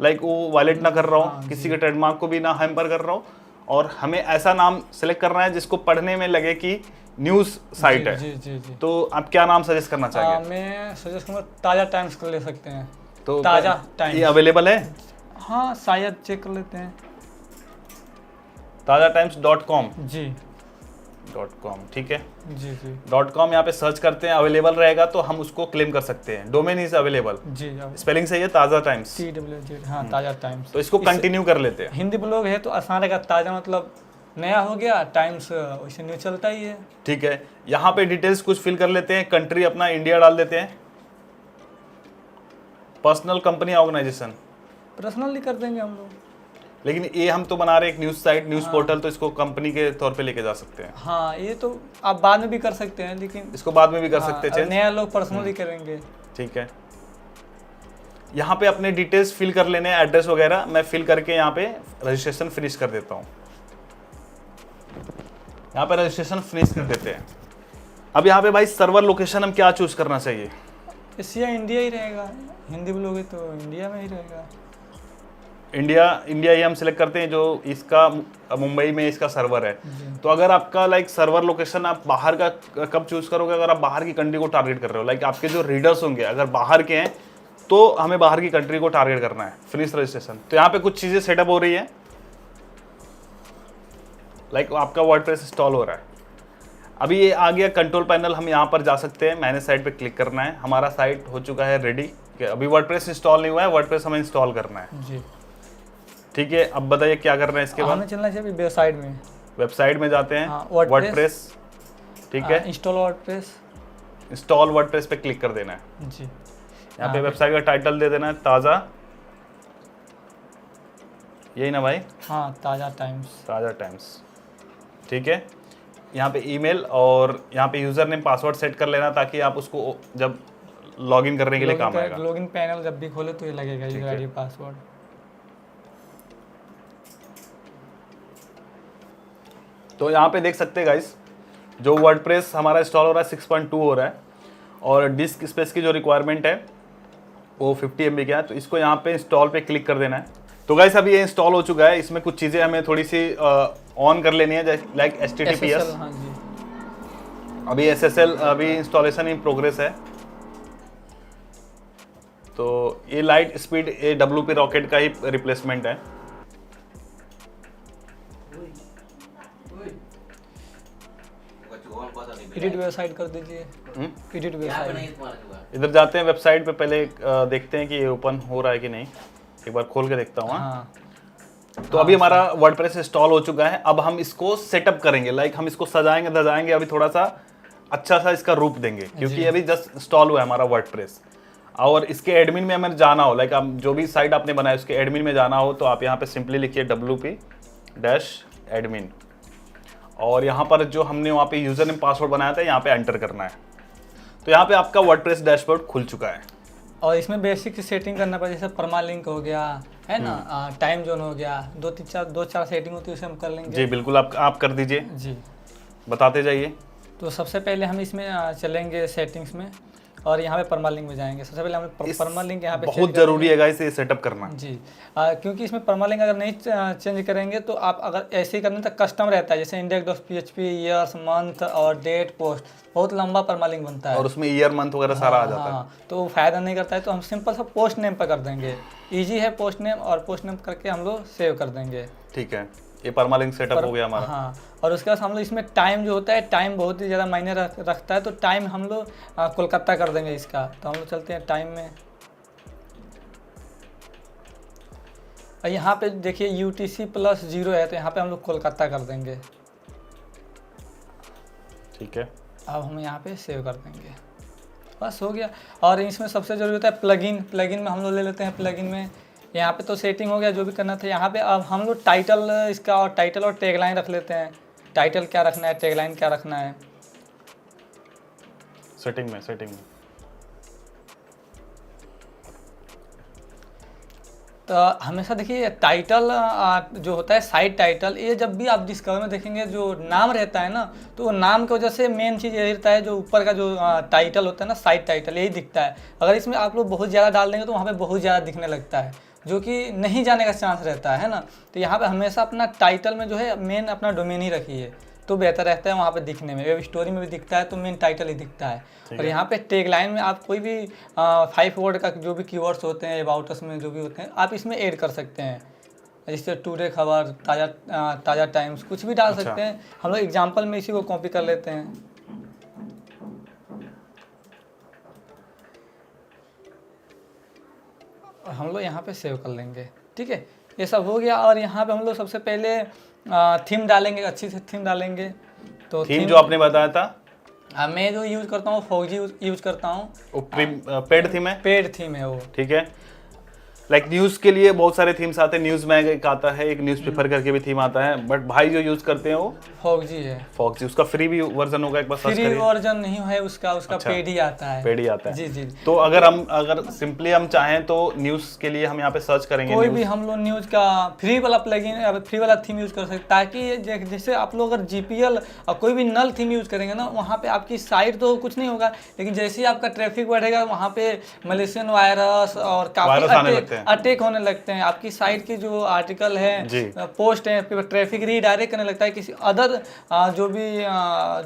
लाइक वो वायलेट ना कर रहा हो, किसी के ट्रेडमार्क को भी ना हैम्पर कर रहा हो, और हमें ऐसा नाम सेलेक्ट करना है जिसको पढ़ने में लगे कि न्यूज़ साइट है। जी। तो आप क्या नाम सजेस्ट करना चाहेंगे? मैं सजेस्ट करूँगा ताज़ा टाइम्स कर ले सकते हैं। तो ताज़ा टाइम्स ये अवेलेबल है? हाँ, शायद चेक कर लेते हैं। tajatimes.com जी, .com, ठीक है। जी। .com यहाँ पे सर्च करते हैं, अवेलेबल रहेगा तो हम उसको क्लेम कर सकते हैं। डोमेन इज अवेलेबल, जी। स्पेलिंग सही है, ताज़ा टाइम्स, TWZ, हाँ, ताज़ा टाइम्स। तो इसको कंटिन्यू कर लेते हैं। हिंदी ब्लॉग है तो आसान रहेगा। ताज़ा मतलब नया हो गया, टाइम्स वैसे न्यूज चलता ही है। ठीक है, यहाँ पे डिटेल्स कुछ फिल कर लेते हैं। कंट्री अपना इंडिया डाल देते हैं। पर्सनल, कंपनी, ऑर्गेनाइजेशन, पर्सनली कर देंगे हम लोग। लेकिन ये हम तो बना रहे एक न्यूज़ साइट, न्यूज़ पोर्टल, तो इसको कंपनी के तौर पे लेके जा सकते हैं। हाँ, ये तो आप बाद में भी कर सकते हैं, लेकिन इसको बाद में भी कर सकते हैं चेंज। नया लोग पर्सनली करेंगे। ठीक है, यहाँ पे अपने डिटेल्स फिल कर लेने हैं, एड्रेस वगैरह मैं फिल करके यहाँ पे रजिस्ट्रेशन फिनिश कर देता हूँ। यहाँ पे रजिस्ट्रेशन फिनिश कर देते हैं। अब यहाँ पे भाई सर्वर लोकेशन हम क्या चूज करना चाहिए? एशिया इंडिया ही रहेगा, हिंदी ब्लॉग है तो इंडिया में ही रहेगा। इंडिया ही हम सिलेक्ट करते हैं, जो इसका मुंबई में इसका सर्वर है। तो अगर आपका लाइक सर्वर लोकेशन आप बाहर का कब चूज करोगे? अगर आप बाहर की कंट्री को टारगेट कर रहे हो, लाइक आपके जो रीडर्स होंगे अगर बाहर के हैं तो हमें बाहर की कंट्री को टारगेट करना है। फिनिश रजिस्ट्रेशन, तो यहाँ पे कुछ चीजें सेटअप हो रही है, लाइक आपका वर्डप्रेस इंस्टॉल हो रहा है। अभी ये आ गया कंट्रोल पैनल, हम यहाँ पर जा सकते हैं, मैनेज साइट पे क्लिक करना है। हमारा साइट हो चुका है रेडी। अभी वर्डप्रेस इंस्टॉल नहीं हुआ है, वर्डप्रेस हमें इंस्टॉल करना है जी। ठीक है, अब बताइए क्या करना है इसके बाद? हमें चलना चाहिए वेबसाइट में। वेबसाइट में जाते हैं, वर्डप्रेस, ठीक है, इंस्टॉल वर्डप्रेस, इंस्टॉल वर्डप्रेस पे क्लिक कर देना है जी। यहाँ पे वेबसाइट का टाइटल दे देना है ताज़ा, यही ना भाई? हाँ, ताज़ा टाइम्स, ताज़ा टाइम्स, ठीक है। यहाँ पे ईमेल और यहाँ पे यूज़र नेम पासवर्ड सेट कर लेना ताकि आप उसको जब लॉगिन करने के लिए काम आएगा। लॉगिन पैनल जब भी खोले तो ये लगेगा यूजर आईडी पासवर्ड। तो यहाँ पे देख सकते हैं गाइस, जो वर्डप्रेस हमारा इंस्टॉल हो रहा है 6.2 हो रहा है और डिस्क स्पेस की जो रिक्वायरमेंट है वो 50 MB का है। तो इसको यहाँ पे इंस्टॉल पे क्लिक कर देना है। तो गाइस अभी ये इंस्टॉल हो चुका है। इसमें कुछ चीज़ें हमें थोड़ी सी ऑन कर लेनी है, लाइक HTTPS। हाँ जी। अभी SSL अभी इंस्टॉलेशन इन प्रोग्रेस है। तो ये लाइट स्पीड AWP रॉकेट का ही रिप्लेसमेंट है। एडिट वेबसाइट कर दीजिए। एडिट वेबसाइट, इधर जाते हैं वेबसाइट पे, पहले देखते हैं कि ये ओपन हो रहा है कि नहीं। एक बार खोल के देखता हूँ। हाँ। तो अभी हमारा वर्डप्रेस इंस्टॉल हो चुका है। अब हम इसको सेटअप करेंगे, लाइक हम इसको सजाएंगे धजाएंगे, अभी थोड़ा सा अच्छा सा इसका रूप देंगे, क्योंकि अभी जस्ट इंस्टॉल हुआ है हमारा वर्डप्रेस। और इसके एडमिन में अगर जाना हो, लाइक आप जो भी साइट आपने बनाया उसके एडमिन में जाना हो तो आप यहाँ पे सिंपली लिखिए wp-admin, और यहाँ पर जो हमने वहाँ पे यूजर नेम पासवर्ड बनाया था यहाँ पे एंटर करना है। तो यहाँ पे आपका वर्डप्रेस डैशबोर्ड खुल चुका है। और इसमें बेसिक सेटिंग करना पड़ेगा, जैसे परमालिंक हो गया है ना, टाइम जोन हो गया, दो चार सेटिंग होती है, उसे हम कर लेंगे। जी बिल्कुल, आप कर दीजिए जी, बताते जाइए। तो सबसे पहले हम इसमें चलेंगे सेटिंग्स में और यहाँ पे परमालिंक में जाएंगे। सबसे पहले हमें परमालिंक यहाँ पे बहुत जरूरी है गाइस ये सेटअप करना। जी, क्योंकि इसमें परमालिंक अगर नहीं चेंज करेंगे तो आप अगर ऐसे ही करने तक कस्टम रहता है, जैसे index.php, ईयर्स, मंथ और डेट, पोस्ट, बहुत लंबा परमालिंक बनता है और उसमें ईयर मंथ वगैरह सारा आ जाता है। तो वो फायदा नहीं करता है। तो हम सिंपल सा पोस्ट नेम पर कर देंगे, इजी है पोस्ट नेम, और पोस्ट नेम करके हम लोग सेव कर देंगे। ठीक है, ये परमालिंक सेटअप हो गया हमारा। हाँ, और उसके बाद हम लोग इसमें टाइम जो होता है, टाइम बहुत ही ज़्यादा मायने रखता है, तो टाइम हम लोग कोलकाता कर देंगे इसका। तो हम लोग चलते हैं टाइम में, और यहाँ पे देखिए UTC+0 है, तो यहाँ पे हम लोग कोलकाता कर देंगे। ठीक है, अब हम यहाँ पे सेव कर देंगे, बस हो गया। और इसमें सबसे जरूरी होता है प्लगइन। प्लगइन में हम लोग ले लेते हैं, प्लगइन में यहाँ पे तो सेटिंग हो गया जो भी करना था। यहाँ पे अब हम लोग टाइटल इसका, और टाइटल और टैगलाइन रख लेते हैं। टाइटल क्या रखना है, टैगलाइन क्या रखना है, सेटिंग में तो हमेशा देखिए टाइटल जो होता है, साइट टाइटल, ये जब भी आप डिस्कवर में देखेंगे जो नाम रहता है ना, तो वो नाम की वजह से मेन चीज़ यही रहता है, जो ऊपर का जो टाइटल होता है ना, साइट टाइटल, यही दिखता है। अगर इसमें आप लोग बहुत ज़्यादा डाल देंगे तो वहाँ पे बहुत ज़्यादा दिखने लगता है, जो कि नहीं जाने का चांस रहता है ना। तो यहाँ पे हमेशा अपना टाइटल में जो है मेन अपना डोमेन ही रखिए, तो बेहतर रहता है वहाँ पे दिखने में। वेब स्टोरी में भी दिखता है तो मेन टाइटल ही दिखता है। और यहाँ पे टैग लाइन में आप कोई भी 5 वर्ड का जो भी कीवर्ड्स होते हैं, अबाउट अस में जो भी होते हैं, आप इसमें ऐड कर सकते हैं। जैसे टुडे खबर, ताज़ा टाइम्स, कुछ भी डाल सकते हैं। हम लोग एग्जाम्पल में इसी को कॉपी कर लेते हैं। और हम लोग यहाँ पे सेव कर लेंगे। ठीक है, ये सब हो गया। और यहाँ पे हम लोग सबसे पहले थीम डालेंगे, अच्छी से थीम डालेंगे। तो थीम जो आपने बताया था, मैं जो यूज़ करता हूँ फॉक्जी यूज़ करता हूँ। पेड थीम है, पेड थीम है वो। ठीक है। लाइक न्यूज़ के लिए बहुत सारे थीम्स आते हैं, न्यूज़ मैग एक आता है, एक न्यूज़ पेपर करके भी थीम आता है, बट भाई जो यूज़ करते हैं वो फॉक्जी है। फॉक्जी, उसका फ्री भी वर्जन होगा, एक बार सर्च करिए। फ्री वर्जन नहीं है उसका, अच्छा, पेड ही आता है। पेड ही आता है, जी जी। तो अगर सिंपली हम चाहें तो न्यूज़ के लिए हम यहाँ पे सर्च करेंगे, कोई भी हम लोग न्यूज़ का फ्री वाला प्लगइन, फ्री वाला थीम यूज़ कर सकते, ताकि जैसे आप लोग अगर GPL और कोई भी नल थीम यूज़ करेंगे ना, वहाँ पे आपकी साइट तो कुछ नहीं होगा, लेकिन जैसे ही आपका ट्रैफिक बढ़ेगा वहाँ पे मलेशियन वायरस और काफ़ी अटैक होने लगते हैं। आपकी साइट की जो आर्टिकल है, पोस्ट है, ट्रैफिक रीडायरेक्ट करने लगता है किसी अदर जो भी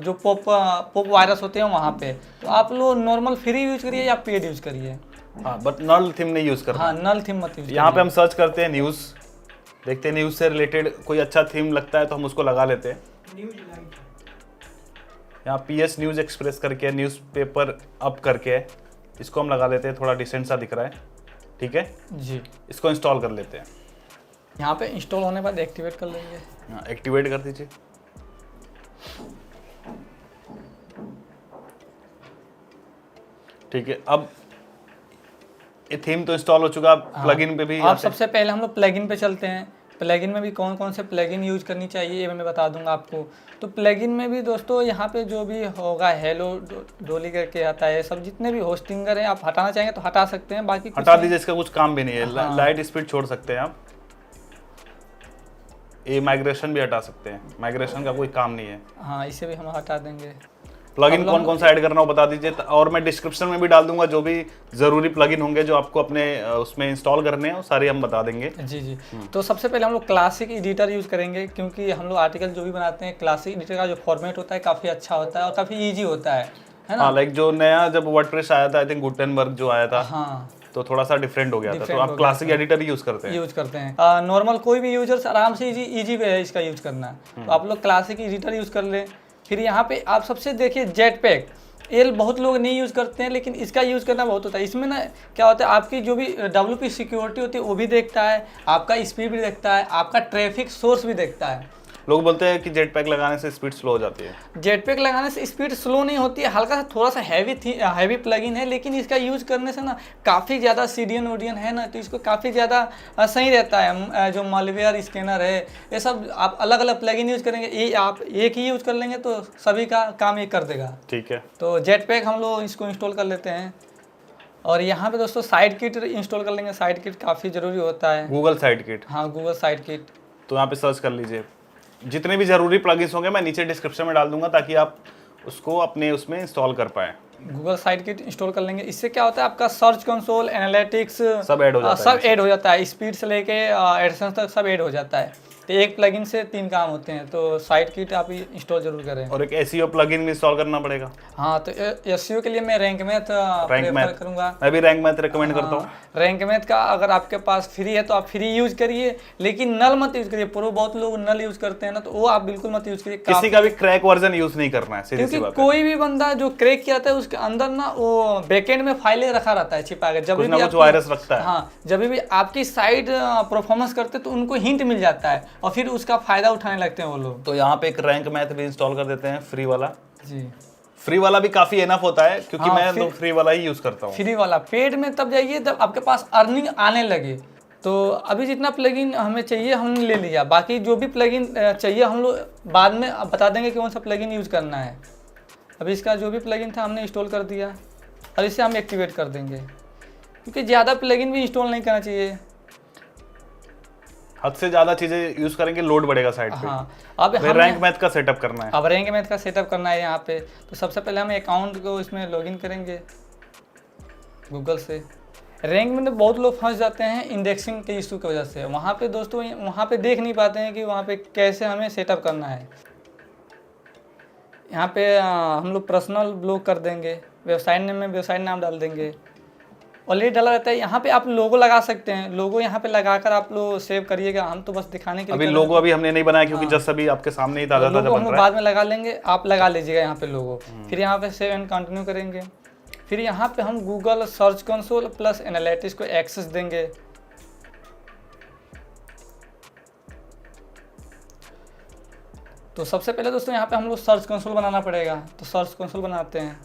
जो पॉप वायरस होते हैं वहाँ पे। तो आप लोग नॉर्मल फ्री यूज करिए या पेड यूज करिए। हाँ, बट नल थीम नहीं यूज करना। हाँ, नल थीम मत यूज। यहाँ पे हम सर्च करते हैं न्यूज़, देखते हैं न्यूज़ से रिलेटेड कोई अच्छा थीम लगता है तो हम उसको लगा लेते हैं। यहाँ PS न्यूज़ एक्सप्रेस करके, न्यूज़ पेपर अप करके, इसको हम लगा लेते हैं, थोड़ा डिसेंट सा दिख रहा है। ठीक है जी, इसको इंस्टॉल कर लेते हैं। यहाँ पे इंस्टॉल होने के बाद एक्टिवेट कर लेंगे। हाँ, एक्टिवेट कर दीजिए। ठीक है, अब ये थीम तो इंस्टॉल हो चुका, प्लगइन पे भी अब सबसे पहले हम लोग प्लगइन पे चलते हैं। प्लगइन में भी कौन कौन से प्लगइन यूज करनी चाहिए ये मैं बता दूंगा आपको। तो प्लगइन में भी दोस्तों यहाँ पे जो भी होगा, हेलो डोली करके आता है, सब जितने भी होस्टिंगर हैं आप हटाना चाहेंगे तो हटा सकते हैं, बाकी हटा दीजिए, इसका कुछ काम भी नहीं है। लाइट स्पीड छोड़ सकते हैं आप, ये माइग्रेशन भी हटा सकते हैं, माइग्रेशन का कोई काम नहीं है। हाँ, इसे भी हम हटा देंगे। प्लगइन कौन कौन सा ऐड करना हो बता दीजिए, और मैं डिस्क्रिप्शन में भी डाल दूंगा जो भी जरूरी प्लगइन होंगे जो आपको अपने उसमें इंस्टॉल करने हैं, वो सारे हम बता देंगे। जी जी। तो सबसे पहले हम लोग क्लासिक एडिटर यूज़ करेंगे, क्योंकि हम लोग आर्टिकल जो भी बनाते हैं, क्लासिक एडिटर का जो फॉर्मेट होता है काफ़ी अच्छा होता है और काफ़ी ईजी होता है ना। हाँ, लाइक जो नया जब वर्डप्रेस आया था, आई थिंक गुटेनबर्ग जो आया था, हाँ, तो थोड़ा सा डिफरेंट हो गया था, तो आप क्लासिक एडिटर यूज करते हैं। नॉर्मल कोई भी यूजर्स आराम से इजी वे है इसका यूज करना, तो आप लोग क्लासिक एडिटर यूज कर लें। फिर यहाँ पे आप सबसे देखिए जेटपैक, ये बहुत लोग नहीं यूज़ करते हैं, लेकिन इसका यूज़ करना बहुत होता है। इसमें ना क्या होता है, आपकी जो भी WP सिक्योरिटी होती है वो भी देखता है, आपका स्पीड भी देखता है, आपका ट्रैफिक सोर्स भी देखता है। लोग बोलते हैं कि जेट पैक लगाने से स्पीड स्लो हो जाती है। जेट पैक लगाने से स्पीड स्लो नहीं होती है, हल्का सा थोड़ा सा हैवी प्लगइन है, लेकिन इसका यूज करने से ना काफ़ी ज़्यादा सीडियन वोडियन है ना, तो इसको काफ़ी ज़्यादा सही रहता है। जो मालवेयर स्कैनर है ये सब आप अलग अलग प्लगइन यूज करेंगे, ये आप एक ही यूज कर लेंगे तो सभी का काम ये कर देगा। ठीक है, तो जेट पैक हम लोग इसको इंस्टॉल कर लेते हैं। और यहाँ पे दोस्तों साइड किट इंस्टॉल कर लेंगे। साइड किट काफ़ी ज़रूरी होता है। गूगल साइड किट, हाँ गूगल साइड किट। तो यहाँ पे सर्च कर लीजिए। जितने भी ज़रूरी प्लगइन्स होंगे मैं नीचे डिस्क्रिप्शन में डाल दूंगा ताकि आप उसको अपने उसमें इंस्टॉल कर पाएँ। गूगल साइड किट इंस्टॉल कर लेंगे। इससे क्या होता है आपका सर्च कंसोल, एनालिटिक्स सब ऐड हो जाता है। सब ऐड हो जाता है, स्पीड से लेके एडसेंस तक सब ऐड हो जाता है। तो एक प्लगइन से 3 काम होते हैं, तो साइड किट आप इंस्टॉल जरूर करें। और एक एसईओ प्लगइन भी इंस्टॉल करना पड़ेगा। हाँ, तो एसईओ के लिए मैं रैंक मैथ प्रेफर करूँगा। मैं भी रैंक मैथ रिकमेंड करता हूँ। रैंक मैथ का अगर आपके पास फ्री है तो आप फ्री यूज करिए, लेकिन नल मत यूज करिए। प्रो बहुत लोग नल यूज करते हैं ना, तो वो आप बिल्कुल मत यूज करिए। किसी का भी क्रैक वर्जन यूज नहीं करना है, सीधी सी क्योंकि बात है। कोई भी बंदा जो क्रैक किया था उसके अंदर ना वो बैकएंड में फाइलें रखा रहता है छिपा के। जब कुछ भी ना कुछ आपको- वायरस रखता है। हाँ, जब भी आपकी साइड परफॉर्मेंस करते तो उनको हिंट मिल जाता है और फिर उसका फायदा उठाने लगते हैं वो लोग। तो यहाँ पे एक रैंक मैथ भी इंस्टॉल कर देते हैं, फ्री वाला। जी, फ्री वाला भी काफी एनफ होता है, क्योंकि हाँ, मैं तो फ्री वाला ही यूज करता हूँ। फ्री वाला। पेड में तब जाइए जब आपके पास अर्निंग आने लगे। तो अभी जितना प्लगइन हमें चाहिए हमने ले लिया, बाकी जो भी प्लगइन चाहिए हम लोग बाद में बता देंगे कौन सा प्लगइन यूज़ करना है। अभी इसका जो भी प्लगइन था हमने इंस्टॉल कर दिया और इसे हम एक्टिवेट कर देंगे, क्योंकि ज़्यादा प्लगइन भी इंस्टॉल नहीं करना चाहिए। हद से ज्यादा चीजें यूज करेंगे लोड बढ़ेगा साइड पे। हाँ, अब फिर रैंक मैथ का सेटअप करना है। अब रैंक मैथ का सेटअप करना है यहाँ पे। तो सबसे पहले हम अकाउंट को इसमें लॉगिन करेंगे गूगल से। रैंक में तो बहुत लोग फंस जाते हैं इंडेक्सिंग के इशू की वजह से। वहाँ पे दोस्तों वहाँ पे देख नहीं पाते हैं कि वहाँ पे कैसे हमें सेटअप करना है। यहाँ पे हम लोग पर्सनल ब्लॉक कर देंगे, वेबसाइट नेम में वेबसाइट नाम डाल देंगे। ऑलरेडी डाला रहता है। यहाँ पे आप लोगो लगा सकते हैं, लोगो यहाँ पे लगाकर आप लोग सेव करिएगा। हम तो बस दिखाने के लिए अभी लोगो अभी हमने नहीं बनाया, क्योंकि जस्ट अभी आपके सामने ही था जब लोगो हम बन लोग रहा है। बाद में लगा लेंगे, आप लगा लीजिएगा यहाँ पे लोगो। फिर यहाँ पे सेव एंड कंटिन्यू करेंगे। फिर यहाँ पे हम Google search console plus analytics को एक्सेस देंगे। तो सबसे पहले दोस्तों यहाँ पे हम लोग सर्च कंसोल बनाना पड़ेगा, तो सर्च कंसोल बनाते हैं।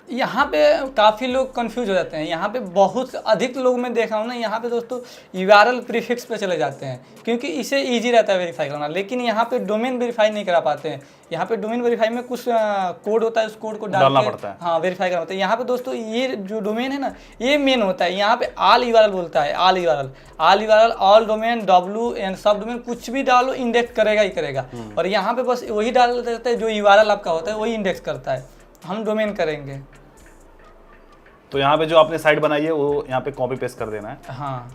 यहाँ पे काफ़ी लोग कंफ्यूज हो जाते हैं। यहाँ पे बहुत अधिक लोग मैं देखा हूँ ना, यहाँ पे दोस्तों URL प्रीफिक्स पे चले जाते हैं, क्योंकि इसे इजी रहता है वेरीफाई करना। लेकिन यहाँ पे डोमेन वेरीफाई नहीं करा पाते हैं। यहाँ पे डोमेन वेरीफाई में कुछ कोड होता है, उस कोड को डालना पड़ता है। हाँ, वेरीफाई करना होता है। यहाँ पे दोस्तों ये जो डोमेन है ना, ये मेन होता है। यहाँ पे ऑल URL बोलता है, all URL all domain W and सब डोमेन कुछ भी डालो इंडेक्स करेगा ही करेगा। और यहाँ पे बस वही डाल देता है जो URL आपका होता है, वही इंडेक्स करता है। हम डोमेन करेंगे। तो यहाँ पे जो आपने साइट बनाई है वो यहाँ पे कॉपी पेस्ट कर देना है। हाँ,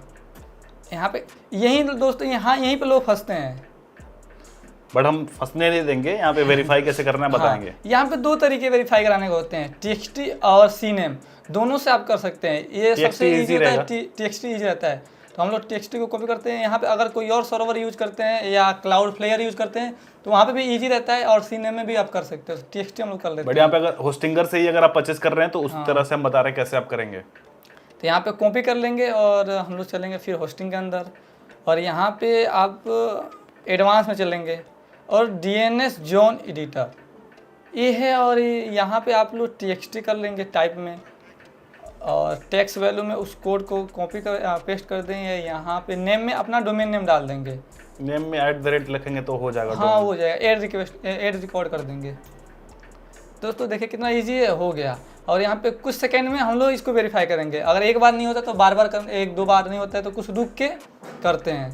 यहाँ पे यही दोस्तों यहीं पे लोग फंसते हैं। बट हम फंसने नहीं देंगे, यहाँ पे वेरीफाई कैसे करना है बताएंगे। हाँ, यहाँ पे 2 तरीके वेरीफाई कराने के होते हैं, TXT और CNAME। दोनों से आप कर सकते हैं। ये सबसे इजी होता है, TXT इजी रहता है। तो हम लोग TXT को कॉपी करते हैं। यहाँ पे अगर कोई और सर्वर यूज करते हैं या क्लाउडफ्लेयर यूज करते हैं तो वहाँ पे भी इजी रहता है, और CNAME में भी आप कर सकते हो। TXT हम लोग कर लेते हैं। बट यहाँ पे अगर होस्टिंगर से ही अगर आप परचेस कर रहे हैं तो उस तरह से हम बता रहे हैं कैसे आप करेंगे। तो यहाँ पे कॉपी कर लेंगे और हम लोग चलेंगे फिर होस्टिंग के अंदर, और यहाँ पे आप एडवांस में चलेंगे और DNS जोन एडिटर ये है। और यहाँ पे आप लोग TXT कर लेंगे टाइप में, और टेक्स्ट वैल्यू में उस कोड को कॉपी कर पेस्ट कर देंगे। यहाँ पे नेम में अपना डोमेन नेम डाल देंगे। नेम में @ लिखेंगे तो हो जाएगा। हाँ, हो जाएगा। ऐड रिकॉर्ड कर देंगे। दोस्तों देखिए कितना इजी है, हो गया। और यहाँ पे कुछ सेकंड में हम लोग इसको वेरीफाई करेंगे। अगर एक बार नहीं होता तो बार बार कर, 1-2 बार नहीं होता है तो कुछ रुक के करते हैं।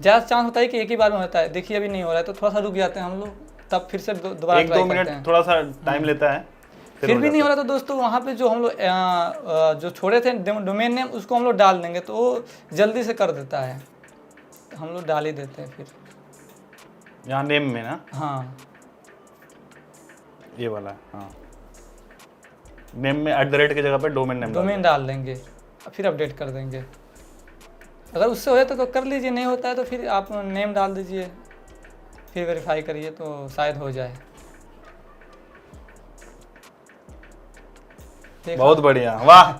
ज़्यादा चांस होता है कि एक ही बार में होता है। देखिए अभी नहीं हो रहा है तो थोड़ा सा रुक जाते हैं हम लोग, तब फिर से दोबारा 1-2 मिनट थोड़ा सा टाइम लेता है। फिर भी नहीं हो रहा तो दोस्तों वहाँ पे जो हम लोग जो छोड़े थे डोमेन नेम उसको हम लोग डाल देंगे, तो वो जल्दी से कर देता है। हम लोग डाल ही देते हैं फिर यहाँ नेम में ना। हाँ, ये वाला है। हाँ, नेम में @ की जगह पे डोमेन डाल देंगे, फिर अपडेट कर देंगे। अगर उससे हो जाता तो कर लीजिए, नहीं होता है तो फिर आप नेम डाल दीजिए, फिर वेरीफाई करिए तो शायद हो जाए। बहुत बढ़िया, वाह,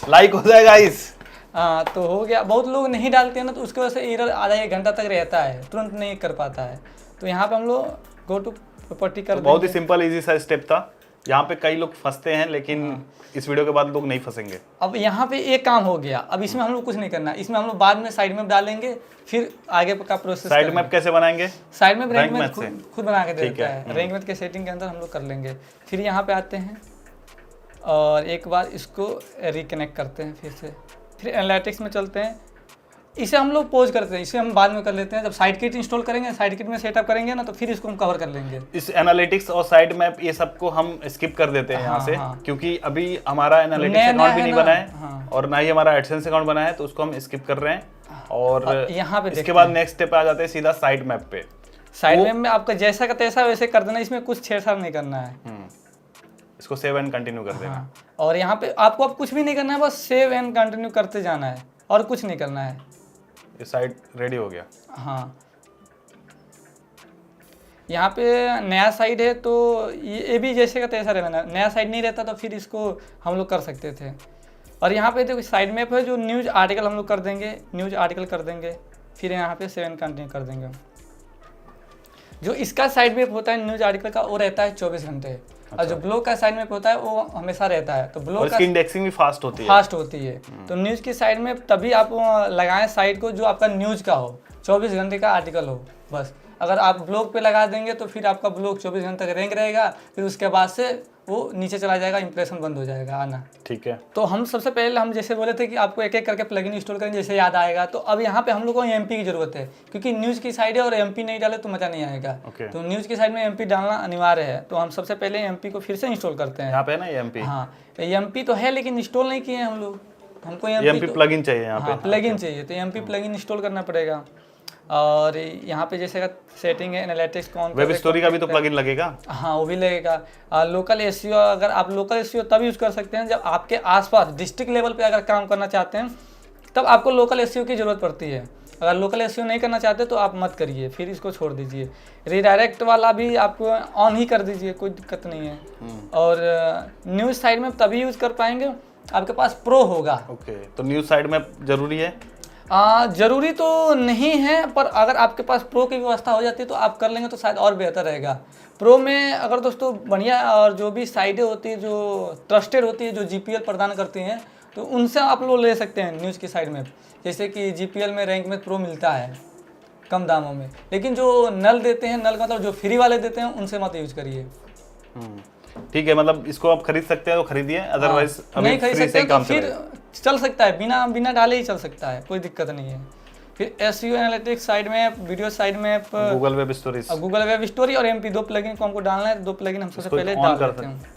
लाइक हो जाएगा गाइस। तो हो गया। बहुत लोग नहीं डालते हैं ना, तो उसकी वजह से एरर आधा एक घंटा तक रहता है, तुरंत नहीं कर पाता है। तो यहाँ पे हम लोग गो टू प्रॉपर्टी कर बहुत ही देंगे। सिंपल इजी सा स्टेप था। यहाँ पे कई लोग फंसते हैं, लेकिन इस वीडियो के बाद लोग नहीं फंसेंगे। अब यहाँ पे एक काम हो गया, अब इसमें हम लोग कुछ नहीं करना, इसमें हम लोग बाद में साइड मैप डालेंगे, फिर आगे का प्रोसेस। साइड मैप कैसे बनाएंगे? Side map rank map map से? खुद बना के ठीक देता है। है, रैंक मैप के सेटिंग के अंदर हम लोग कर लेंगे। फिर यहाँ पे आते हैं और एक बार इसको रिकनेक्ट करते हैं फिर से। फिर एनालिटिक्स में चलते हैं, इसे हम लोग पोज करते हैं, इसे हम बाद में कर लेते हैं। जब साइड किट इंस्टॉल करेंगे, साइड किट में सेटअप करेंगे ना, तो फिर इसको हम कवर कर लेंगे। इस एनालिटिक्स और साइड मैप ये सबको हम स्किप कर देते हैं यहाँ से, क्योंकि अभी हमारा एनालिटिक्स नया अकाउंट भी है नहीं ना। बना है और ना ही हमारा एडसेंस अकाउंट बना है, तो उसको हम स्किप कर रहे हैं। और यहाँ पे इसके बाद नेक्स्ट स्टेप आ जाते हैं सीधा साइड मैप पे। साइड मैप में आपका जैसा का तैसा वैसे कर देना, इसमें कुछ छेड़छाड़ नहीं करना है। इसको सेव एंड कंटिन्यू कर देना। और यहाँ पे आपको अब कुछ भी नहीं करना है, बस सेव एंड कंटिन्यू करते जाना है और कुछ नहीं करना है। ये साइड रेडी हो गया। हाँ, यहाँ पे नया साइड है तो ये भी जैसे का तैसा रहना। नया साइड नहीं रहता तो फिर इसको हम लोग कर सकते थे। और यहाँ पे देखो साइड मैप है, जो न्यूज़ आर्टिकल हम लोग कर देंगे, न्यूज़ आर्टिकल कर देंगे। फिर यहाँ पे 7 कंटिन्यू कर देंगे। जो इसका साइड मैप होता है न्यूज़ आर्टिकल का, वो रहता है 24 घंटे। और जो ब्लॉग का साइड मैप होता है वो हमेशा रहता है। तो ब्लॉग का इंडेक्सिंग भी फास्ट होती है। तो न्यूज़ की साइड में तभी आप लगाएं साइट को जो आपका न्यूज़ का हो, 24 घंटे का आर्टिकल हो बस। अगर आप ब्लॉग पे लगा देंगे तो फिर आपका ब्लॉग 24 घंटे तक रैंक रहेगा, फिर उसके बाद से वो नीचे चला जाएगा, इंप्रेशन बंद हो जाएगा आना। ठीक है। तो हम सबसे पहले हम जैसे बोले थे कि आपको एक एक करके प्लगइन इंस्टॉल करेंगे जैसे याद आएगा। तो अब यहाँ पे हम लोग को एमपी की जरूरत है, क्योंकि न्यूज़ की साइड है और एमपी नहीं डाले तो मजा नहीं आएगा। तो न्यूज़ की साइड में एमपी डालना अनिवार्य है। तो हम सबसे पहले एमपी को फिर से इंस्टॉल करते हैं। यहाँ पे ना एमपी। हाँ, एमपी तो है लेकिन इंस्टॉल नहीं किए हैं हम लोग। हमको एमपी प्लगइन चाहिए यहाँ पे। प्लगइन चाहिए, तो एमपी प्लगइन इंस्टॉल करना पड़ेगा। और यहाँ पे जैसे का सेटिंग है एनालिटिक्स कौन, वेब स्टोरी का भी तो प्लगइन लगेगा। हाँ, वो भी लगेगा। लोकल एसईओ, अगर आप लोकल एसईओ तब यूज़ कर सकते हैं जब आपके आसपास डिस्ट्रिक्ट लेवल पे अगर काम करना चाहते हैं, तब आपको लोकल एसईओ की ज़रूरत पड़ती है। अगर लोकल एसईओ नहीं करना चाहते तो आप मत करिए, फिर इसको छोड़ दीजिए। रीडायरेक्ट वाला भी आप ऑन ही कर दीजिए, कोई दिक्कत नहीं है। और न्यूज़ साइड में तभी यूज़ कर पाएंगे आपके पास प्रो होगा। ओके, तो न्यूज़ साइड में जरूरी है? जरूरी तो नहीं है, पर अगर आपके पास प्रो की व्यवस्था हो जाती है तो आप कर लेंगे तो शायद और बेहतर रहेगा। प्रो में अगर दोस्तों बढ़िया और जो भी साइटें होती है जो ट्रस्टेड होती है, जो जीपीएल प्रदान करती हैं, तो उनसे आप लोग ले सकते हैं न्यूज़ की साइड में। जैसे कि जीपीएल में रैंक में प्रो मिलता है कम दामों में, लेकिन जो नल देते हैं, नल का मतलब जो फ्री वाले देते हैं, उनसे मत यूज़ करिए। ठीक है, मतलब इसको आप खरीद सकते हैं तो खरीदिए, अदरवाइज नहीं खरीद सकते तो फिर चल सकता है, बिना डाले ही चल सकता है, कोई दिक्कत नहीं है। फिर एसईओ एनालिटिक्स साइड में, वीडियो साइड में, Google web stories, Google web story और एमपी 2 प्लगइन को हमको डालना है। 2 प्लगइन हम सबसे पहले डाल देते हैं।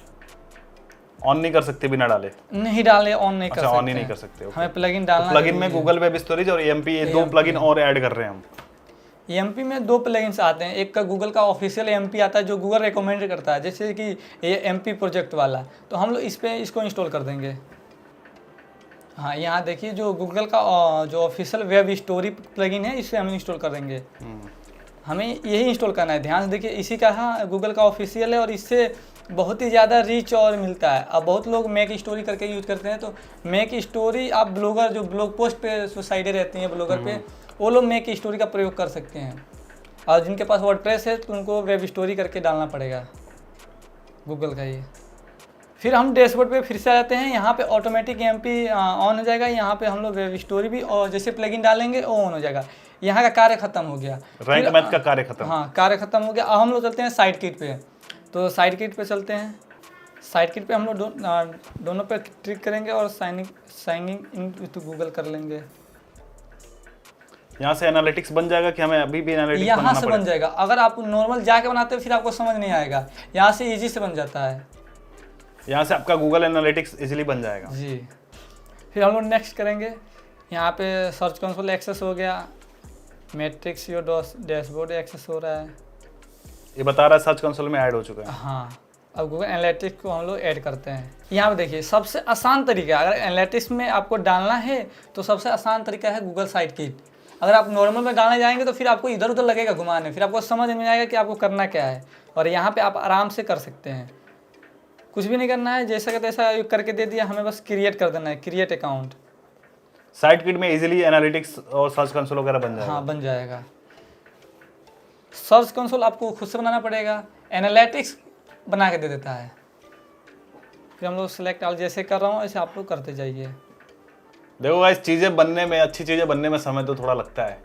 ऑन नहीं कर सकते बिना डाले? नहीं डाले, ऑन नहीं कर सकते। ऑन ही नहीं कर सकते। हमें प्लगइन डालना। प्लगइन में गूगल वेब स्टोरेज और एमपी, ये 2 प्लगइन और ऐड कर रहे हैं हम। एमपी में 2 प्लगइन्स आते हैं। एक का गूगल का ऑफिशियल एमपी आता है जो गूगल रिकमेंड करता है, जैसे कि ये एमपी प्रोजेक्ट वाला, तो हम लोग इसको इंस्टॉल कर देंगे। हाँ, यहाँ देखिए जो गूगल का जो ऑफिशियल वेब स्टोरी प्लगइन है, इसे हम इंस्टॉल कर देंगे। हमें यही इंस्टॉल करना है, ध्यान से देखिए। इसी का हाँ गूगल का ऑफिशियल है और इससे बहुत ही ज़्यादा रीच और मिलता है। अब बहुत लोग मेक स्टोरी करके यूज़ करते हैं, तो मेक स्टोरी आप ब्लॉगर जो ब्लॉग पोस्ट पे जो साइटें रहती हैं ब्लॉगर पे, वो लोग मेक स्टोरी का प्रयोग कर सकते हैं। और जिनके पास वर्डप्रेस है तो उनको वेब स्टोरी करके डालना पड़ेगा गूगल का ये। फिर हम डैशबोर्ड पे फिर से आ जाते हैं। यहाँ पे ऑटोमेटिक एमपी ऑन हो जाएगा। यहाँ पे हम लोग वेब स्टोरी भी और जैसे प्लगइन डालेंगे वो ऑन हो जाएगा। यहाँ का कार्य खत्म हो गया, रैंक मैथ का कार्य खत्म। हाँ, कार्य खत्म हो गया। अब हम लोग चलते हैं साइड किट पे। तो साइड किट पे चलते हैं। साइड किट पे हम लोग दोनों पे क्लिक करेंगे और साइनिंग इन टू गूगल कर लेंगे। यहाँ से एनालिटिक्स बन जाएगा कि हमें अभी भी एनालिटिक्स यहाँ से बन जाएगा। अगर आप नॉर्मल जाके बनाते हो फिर आपको समझ नहीं आएगा, यहाँ से इजी से बन जाता है। यहाँ से आपका गूगल एनालिटिक्स इजीली बन जाएगा जी। फिर हम लोग नेक्स्ट करेंगे। यहाँ पे सर्च कंसोल एक्सेस हो गया, मैट्रिक्स योर डैशबोर्ड एक्सेस हो रहा है, ये बता रहा है सर्च कंसोल में ऐड हो चुका है। हाँ, अब गूगल एनालिटिक्स को हम लोग ऐड करते हैं। यहाँ पे देखिए सबसे आसान तरीका, अगर एनालिटिक्स में आपको डालना है तो सबसे आसान तरीका है गूगल साइड किट। अगर आप नॉर्मल में डालने जाएंगे तो फिर आपको इधर उधर लगेगा घुमाने, फिर आपको समझ में आएगा कि आपको करना क्या है। और यहाँ पे आप आराम से कर सकते हैं, कुछ भी नहीं करना है, जैसा का तैसा करके दे दिया, हमें बस क्रिएट कर देना है, क्रिएट अकाउंट। साइट किट में इजीली एनालिटिक्स और सर्च कंसोल वगैरह बन जाएगा। हाँ बन जाएगा। सर्च कंसोल आपको खुद से बनाना पड़ेगा, एनालिटिक्स बना के दे देता है। फिर हम लोग सेलेक्ट ऑल जैसे कर रहा हूँ ऐसे आप लोग करते जाइए। देखो गाइस, चीज़ें बनने में, अच्छी चीज़ें बनने में समय तो थोड़ा लगता है,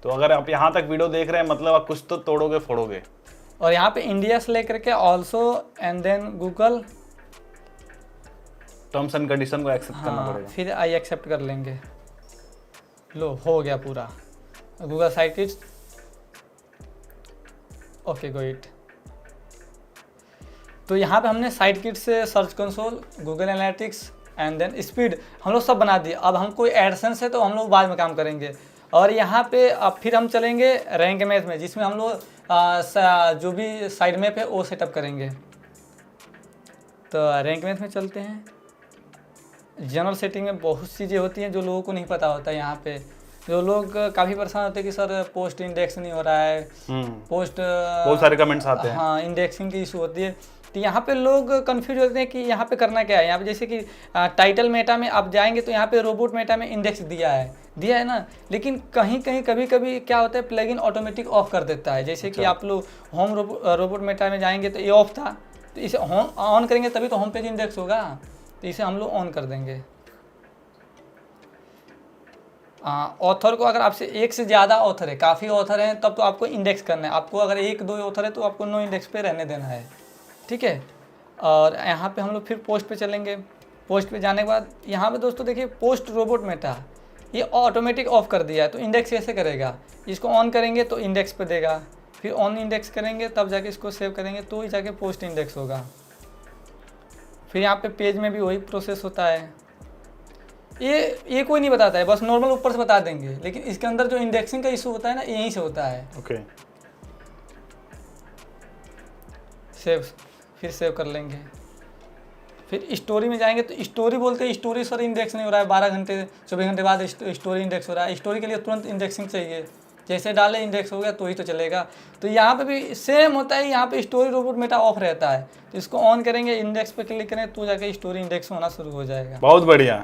तो अगर आप यहाँ तक वीडियो देख रहे हैं मतलब आप कुछ तो तोड़ोगे फोड़ोगे। और यहाँ पे इंडिया से लेकर के also and then Google, terms and condition को एक्सेप्ट करना हाँ पड़ेगा। फिर आई एक्सेप्ट कर लेंगे। लो हो गया पूरा Google site kits. Okay go it. तो यहाँ पे हमने साइट किट से search console, Google analytics and then speed हम लोग सब बना दिए। अब हम कोई एडसेंस है तो हम लोग बाद में काम करेंगे। और यहाँ पे अब फिर हम चलेंगे रैंक मैथ में, जिसमें हम लोग जो भी साइड मैप है वो सेटअप करेंगे। तो रैंक मैथ में चलते हैं। जनरल सेटिंग में बहुत चीज़ें होती हैं जो लोगों को नहीं पता होता है। यहाँ पे जो लोग काफ़ी परेशान होते हैं कि सर पोस्ट इंडेक्स नहीं हो रहा है, पोस्ट बहुत सारे कमेंट्स आते हैं। हाँ इंडेक्सिंग की इशू होती है। तो यहाँ पे लोग कंफ्यूज होते हैं कि यहाँ पे करना क्या है। यहाँ पे जैसे कि टाइटल मेटा में आप जाएंगे तो यहाँ पे रोबोट मेटा में इंडेक्स दिया है ना, लेकिन कहीं कहीं कभी कभी क्या होता है प्लगइन ऑटोमेटिक ऑफ कर देता है। जैसे कि आप लोग होम रोबोट मेटा में जाएंगे तो ये ऑफ था, तो इसे ऑन करेंगे तभी तो होम पेज इंडेक्स होगा। तो इसे हम लोग ऑन कर देंगे। ऑथर को अगर आपसे एक से ज़्यादा ऑथर है, काफ़ी ऑथर हैं, तब तो आपको इंडेक्स करना है। आपको अगर एक दो ऑथर है तो आपको नो इंडेक्स पे रहने देना है, ठीक है। और यहाँ पे हम लोग फिर पोस्ट पे चलेंगे। पोस्ट पे जाने के बाद यहाँ पे दोस्तों देखिए पोस्ट रोबोट मेटा ये ऑटोमेटिक ऑफ कर दिया है, तो इंडेक्स कैसे करेगा। इसको ऑन करेंगे तो इंडेक्स पे देगा, फिर ऑन इंडेक्स करेंगे तब जाके इसको सेव करेंगे तो ही जाके पोस्ट इंडेक्स होगा। फिर यहाँ पे पेज में भी वही प्रोसेस होता है। ये कोई नहीं बताता है, बस नॉर्मल ऊपर से बता देंगे, लेकिन इसके अंदर जो इंडेक्सिंग का इशू होता है ना यहीं से होता है। ओके सेव, फिर सेव कर लेंगे। फिर स्टोरी में जाएंगे तो स्टोरी बोलते हैं स्टोरी सर इंडेक्स नहीं हो रहा है, 12 घंटे 24 घंटे बाद स्टोरी इंडेक्स हो रहा है। स्टोरी के लिए तुरंत इंडेक्सिंग चाहिए, जैसे डाले इंडेक्स हो गया तो ही तो चलेगा। तो यहाँ पे भी सेम होता है, यहाँ पे स्टोरी रोबोट मेटा ऑफ रहता है, तो इसको ऑन करेंगे, इंडेक्स पे क्लिक करें तो जाके स्टोरी इंडेक्स होना शुरू हो जाएगा। बहुत बढ़िया,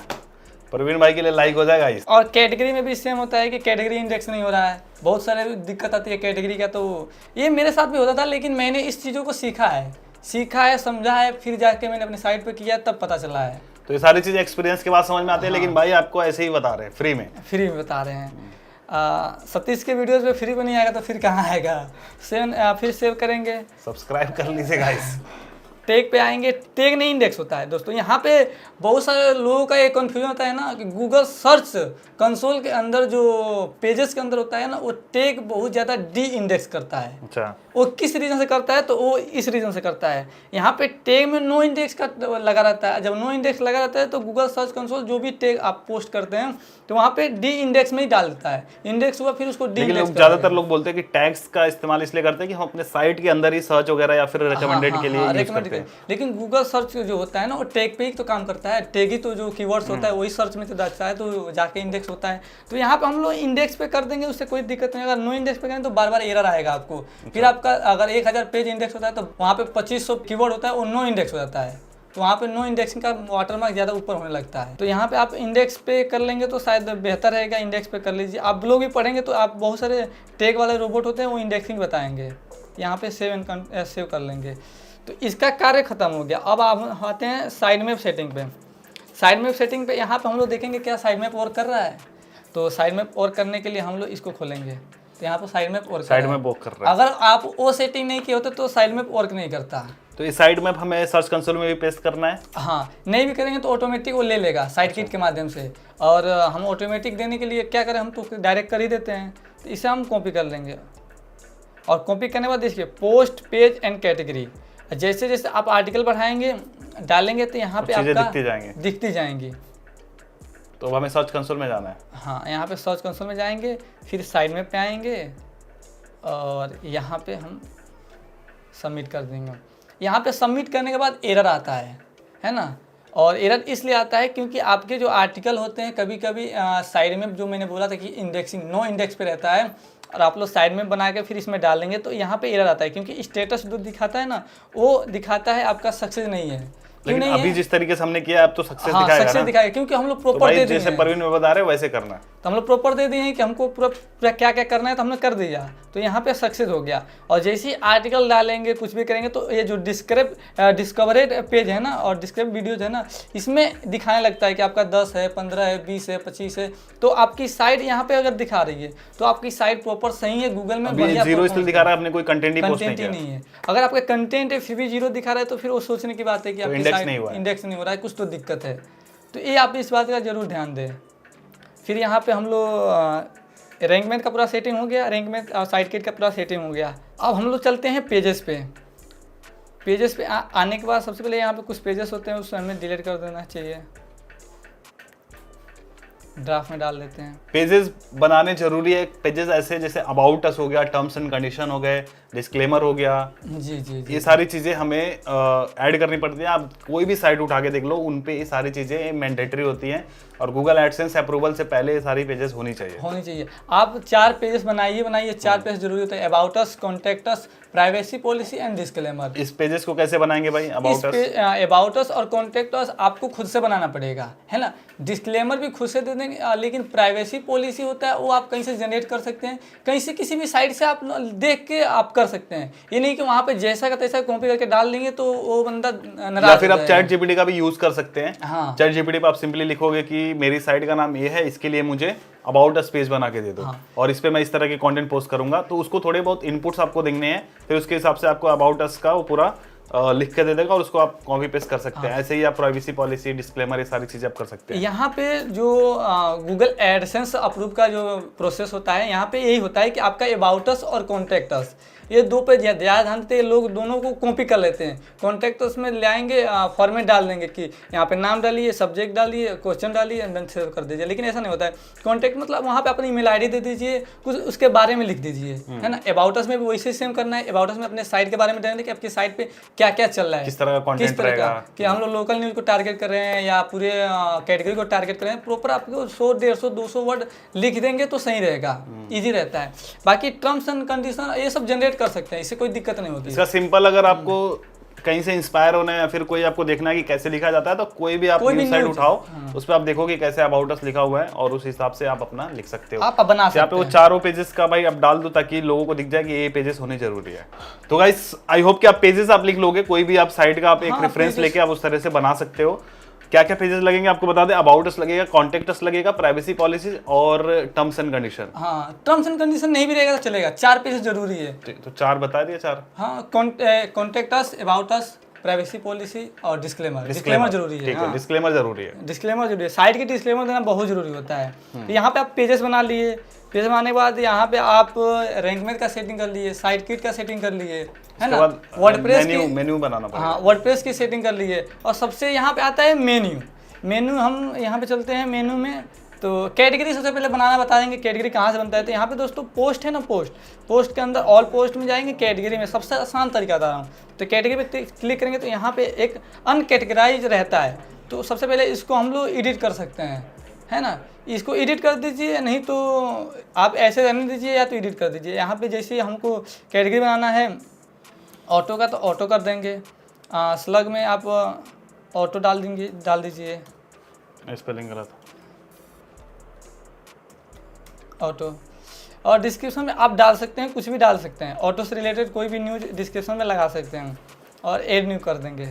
प्रवीण भाई के लिए लाइक हो जाएगा इस। और कैटेगरी में भी सेम होता है कि कैटेगरी इंडेक्स नहीं हो रहा है, बहुत सारे दिक्कत आती है कैटेगरी का। तो ये मेरे साथ भी होता था, लेकिन मैंने इस चीज़ों को सीखा है, समझा है, फिर जाके मैंने अपनी साइट पे किया तब पता चला है। तो ये सारी चीज़ें एक्सपीरियंस के बाद समझ में आती है। लेकिन भाई आपको ऐसे ही बता रहे हैं फ्री में बता रहे हैं। सतीश के वीडियोस पे फ्री में नहीं आएगा तो फिर कहाँ आएगा। फिर सेव करेंगे, सब्सक्राइब कर लीजिए गाइस। टैग पे आएंगे, टैग नहीं इंडेक्स होता है दोस्तों। यहाँ पे बहुत सारे लोगों का एक कन्फ्यूजन होता है ना कि गूगल सर्च कंसोल के अंदर जो पेजेस के अंदर होता है ना वो टैग बहुत ज़्यादा डी इंडेक्स करता है। अच्छा, वो किस रीज़न से करता है, तो वो इस रीज़न से करता है। यहाँ पे टैग में नो इंडेक्स का लगा रहता है। जब नो इंडेक्स लगा रहता है तो गूगल सर्च कंसोल जो भी टैग आप पोस्ट करते हैं तो वहाँ पे डी इंडेक्स में ही डाल देता है। इंडेक्स हुआ फिर उसको डी इंडेक्स। ज़्यादातर लोग बोलते हैं कि टैग्स का इस्तेमाल इसलिए करते हैं कि हम अपने साइट के अंदर ही सर्च वगैरह या फिर रिकमेंडेड के लिए यूज करते हैं। लेकिन गूगल सर्च जो होता है ना वो टैग पे ही तो काम करता है। टैग ही तो जो कीवर्ड्स होता है वही सर्च में तो दर्शाता है, तो जाके इंडेक्स होता है। तो यहाँ पे हम लोग इंडेक्स पे कर देंगे, उससे कोई दिक्कत नहीं। अगर नो इंडेक्स पे करें तो बार बार एरर आएगा आपको। फिर आपका अगर 1000 पेज इंडेक्स होता है तो वहाँ पे 2500 कीवर्ड होता है, वो नो इंडेक्स हो जाता है। तो वहाँ पे नो इंडेक्सिंग का वाटरमार्क ज़्यादा ऊपर होने लगता है। तो यहाँ पे आप इंडेक्स पे कर लेंगे तो शायद बेहतर रहेगा। इंडेक्स पे कर लीजिए। आप लोग भी पढ़ेंगे तो आप बहुत सारे टैग वाले रोबोट होते हैं वो इंडेक्सिंग बताएंगे। यहाँ पे सेव कर लेंगे। तो इसका कार्य खत्म हो गया। अब आप आते हैं साइड मैप सेटिंग पे। साइड मैप सेटिंग पे यहाँ पे हम लोग देखेंगे क्या साइड मैप वर्क कर रहा है। तो साइड मैप वर्क करने के लिए हम लोग इसको खोलेंगे। तो यहाँ पे साइड मैप वर्क कर रहा है। अगर आप वो सेटिंग नहीं किए होते तो साइड मैप वर्क नहीं करता। तो इस साइड मैप हमें सर्च कंसोल में भी पेस्ट करना है। हाँ, नहीं भी करेंगे तो ऑटोमेटिक वो ले लेगा साइड किट के माध्यम से। और हम ऑटोमेटिक देने के लिए क्या करें, हम तो डायरेक्ट कर ही देते हैं। तो इसे हम कॉपी कर लेंगे। और कॉपी करने के बाद देखिए पोस्ट पेज एंड कैटेगरी, जैसे जैसे आप आर्टिकल बढ़ाएंगे डालेंगे तो यहाँ पे आपका दिखती जाएंगी। तो अब हमें सर्च कंसोल में जाना है। हाँ, यहाँ पे सर्च कंसोल में जाएंगे, फिर साइड में पे आएंगे और यहाँ पे हम सबमिट कर देंगे। यहाँ पे सबमिट करने के बाद एरर आता है ना। और एरर इसलिए आता है क्योंकि आपके जो आर्टिकल होते हैं कभी कभी साइड में, जो मैंने बोला था कि इंडेक्सिंग नो इंडेक्स पे रहता है, और आप लोग साइड में बना के फिर इसमें डालेंगे तो यहाँ पे एरर आता है। क्योंकि स्टेटस जो दिखाता है ना वो दिखाता है आपका सक्सेस नहीं है। लेकिन नहीं अभी है? जिस तरीके से हमने किया अब तो सक्सेस हाँ दिखाएगा सक्सेस ना। दिखाएगा, क्योंकि हम लोग तो प्रॉपर भाई दे दिए जैसे हैं। परवीन में बता रहे वैसे करना है। तो हम लोग प्रॉपर दे दिए हैं कि हमको पूरा क्या क्या करना है, तो हमने कर दिया, तो यहाँ पे सक्सेस हो गया। और जैसे ही आर्टिकल डालेंगे कुछ भी करेंगे तो ये जो डिस्कवरेड पेज है ना और डिस्क्राइब वीडियोज है ना, इसमें दिखाने लगता है कि आपका 10 है, 15 है, 20 है, 25 है। तो आपकी साइट यहाँ पे अगर दिखा रही है तो आपकी साइट प्रॉपर सही है, गूगल में अभी बढ़िया जीरो इसलिए दिखा रहा है, आपने कोई कंटेंट ही पोस्ट नहीं कंटेंट ही किया। नहीं है। अगर आपका कंटेंट है फिर भी 0 दिखा रहा है तो फिर वो सोचने की बात है कि तो आपकी इंडेक्स साइट नहीं हुआ है। इंडेक्स नहीं हो रहा है, कुछ तो दिक्कत है। तो ये आप इस बात का जरूर ध्यान दें। फिर यहाँ पे हम लोग रैंकमेंट का पूरा सेटिंग हो गया, रैंकमेंट साइट किट का पूरा सेटिंग हो गया। अब हम लोग चलते हैं पेजेस पे। पेजेस पे आने के बाद सबसे पहले यहाँ पे कुछ पेजेस होते हैं, उसको हमें डिलीट कर देना चाहिए, ड्राफ्ट में डाल देते हैं। पेजेस बनाने जरूरी है। पेजेस ऐसे जैसे अबाउट अस हो गया, टर्म्स एंड कंडीशन हो गए, डिस्क्लेमर हो गया, जी जी जी। ये सारी चीज़ें हमें ऐड करनी पड़ती हैं। आप कोई भी साइट उठा के देख लो, उन पे ये सारी चीज़ें मैंडेटरी होती हैं और गूगल एडसेंस अप्रूवल से पहले ये सारी पेजेस होनी चाहिए। आप 4 पेजेस बनाइए, 4 पेज जरूरी होते हैं। About us, contact us, privacy policy and disclaimer. इस पेजेस को कैसे बनाएंगे भाई? अबाउट अस और कॉन्टैक्ट अस आपको खुद से बनाना पड़ेगा, है ना। डिस्क्लेमर भी खुद से दे देंगे, लेकिन प्राइवेसी पॉलिसी होता है वो आप कहीं से जनरेट कर सकते हैं, कहीं से किसी भी साइट से आप देख के आप कर सकते हैं। ये नहीं कि वहाँ पे जैसा का तैसा कॉपी करके डाल देंगे तो वो बंदा नाराज। या फिर आप चैट जीपीटी का भी यूज कर सकते हैं। हाँ। चैट जीपीटी पे आप सिंपली लिखोगे कि मेरी साइट का नाम ये है, इसके लिए मुझे अबाउट अस पेज बना के दे दो। हाँ। और इस पे मैं इस तरह के कंटेंट पोस्ट करूंगा, तो उसको थोड़े बहुत इनपुट्स आपको देने हैं, फिर उसके हिसाब से आपको अबाउट अस का वो पूरा लिख के दे देगा और उसको आप कॉपी पेस्ट कर सकते हैं। ऐसे ही आप प्राइवेसी पॉलिसी, डिस्क्लेमर, ये सारी चीजें आप कर सकते हैं। यहाँ पे जो गूगल एडसेंस अप्रूव का जो प्रोसेस होता है, यहाँ पे यही होता है कि आपका अबाउट अस और कॉन्टैक्ट अस, ये दो पे ज़्यादा ध्यान देते हैं लोग, दोनों को कॉपी कर लेते हैं। कॉन्टैक्ट अस में ले आएंगे, फॉर्मेट डाल देंगे कि यहाँ पे नाम डालिए, सब्जेक्ट डालिए, क्वेश्चन डालिए एंड देन सेव कर दीजिए। लेकिन ऐसा नहीं होता है। कॉन्टैक्ट मतलब वहाँ पे अपनी ईमेल आईडी दे दीजिए, कुछ उसके बारे में लिख दीजिए, है ना। अबाउट अस में भी वैसे सेम करना है। अबाउट अस में अपने साइट के बारे में डालेंगे कि आपकी साइट पे क्या क्या चल रहा है, किस तरह का कंटेंट रहेगा, कि हम लोग लोकल न्यूज़ को टारगेट कर रहे हैं या पूरे कैटेगरी को टारगेट कर रहे हैं। प्रॉपर आपको 100, 150, 200 वर्ड लिख देंगे तो सही रहेगा, इजी रहता है। बाकी टर्म्स एंड कंडीशन ये सब जनरेट कर सकते हैं, इससे कोई दिक्कत नहीं होती। इसका सिंपल, अगर आपको कहीं से इंस्पायर होना है या फिर कोई आपको देखना है कि कैसे लिखा जाता है, तो कोई भी आप न्यूज़ साइट उठाओ, उस पर आप देखोगे कैसे अबाउट अस लिखा हुआ है और उस हिसाब से आप अपना लिख सकते हो। आप बना सकते यहाँ पे वो चारों पेजेस का भाई आप डाल दो ताकि लोगों को दिख जाए कि ये पेजेस होने जरूरी है। तो गाइस आई होप कि आप पेजेस आप लिख लोगे, कोई भी आप साइट का आप एक रेफरेंस लेके आप उस तरह से बना सकते हो। क्या क्या पेजेस लगेंगे आपको बता दें। अबाउट अस लगेगा, कॉन्टैक्ट अस लगेगा, प्राइवेसी पॉलिसी और टर्म्स एंड कंडीशन। हाँ, टर्म्स एंड कंडीशन नहीं भी रहेगा तो चलेगा, 4 पेज जरूरी है। तो 4 बता दिए, 4। हाँ, contact us, about us, privacy policy और डिस्क्लेमर जरूरी है। ठीक है, डिस्क्लेमर जरूरी है। डिस्क्लेमर जरूरी है, साइट की डिस्क्लेमर देना बहुत जरूरी होता है। तो यहाँ पे आप पेजेस बना लिए, पेज बनाने के बाद यहाँ पे आप रैंकमेंट का सेटिंग कर लिए, साइट किट का सेटिंग कर लिए, है ना। वर्डप्रेस की मेन्यू बनाना पड़ेगा। हाँ, वर्डप्रेस की सेटिंग कर लिए। और सबसे यहाँ पे आता है मेन्यू। हम यहाँ पे चलते हैं मेन्यू में। तो कैटेगरी सबसे पहले बनाना बता देंगे, कैटेगरी कहाँ से बनता है। तो यहाँ पे दोस्तों पोस्ट है ना, पोस्ट के अंदर ऑल पोस्ट में जाएंगे, कैटेगरी में सबसे आसान तरीका बता रहा हूँ। तो कैटेगरी पे क्लिक करेंगे तो यहाँ पे एक अनकैटेगराइज रहता है। तो सबसे पहले इसको हम लोग एडिट कर सकते हैं, है ना। इसको एडिट कर दीजिए, नहीं तो आप ऐसे रहने दीजिए या तो एडिट कर दीजिए। यहाँ पे जैसे हमको कैटेगरी बनाना है ऑटो का, तो ऑटो कर देंगे। स्लग में आप ऑटो डाल दीजिए, स्पेलिंग गलत, ऑटो। और डिस्क्रिप्शन में आप डाल सकते हैं, कुछ भी डाल सकते हैं, ऑटो से रिलेटेड कोई भी न्यूज़ डिस्क्रिप्शन में लगा सकते हैं और ऐड न्यू कर देंगे।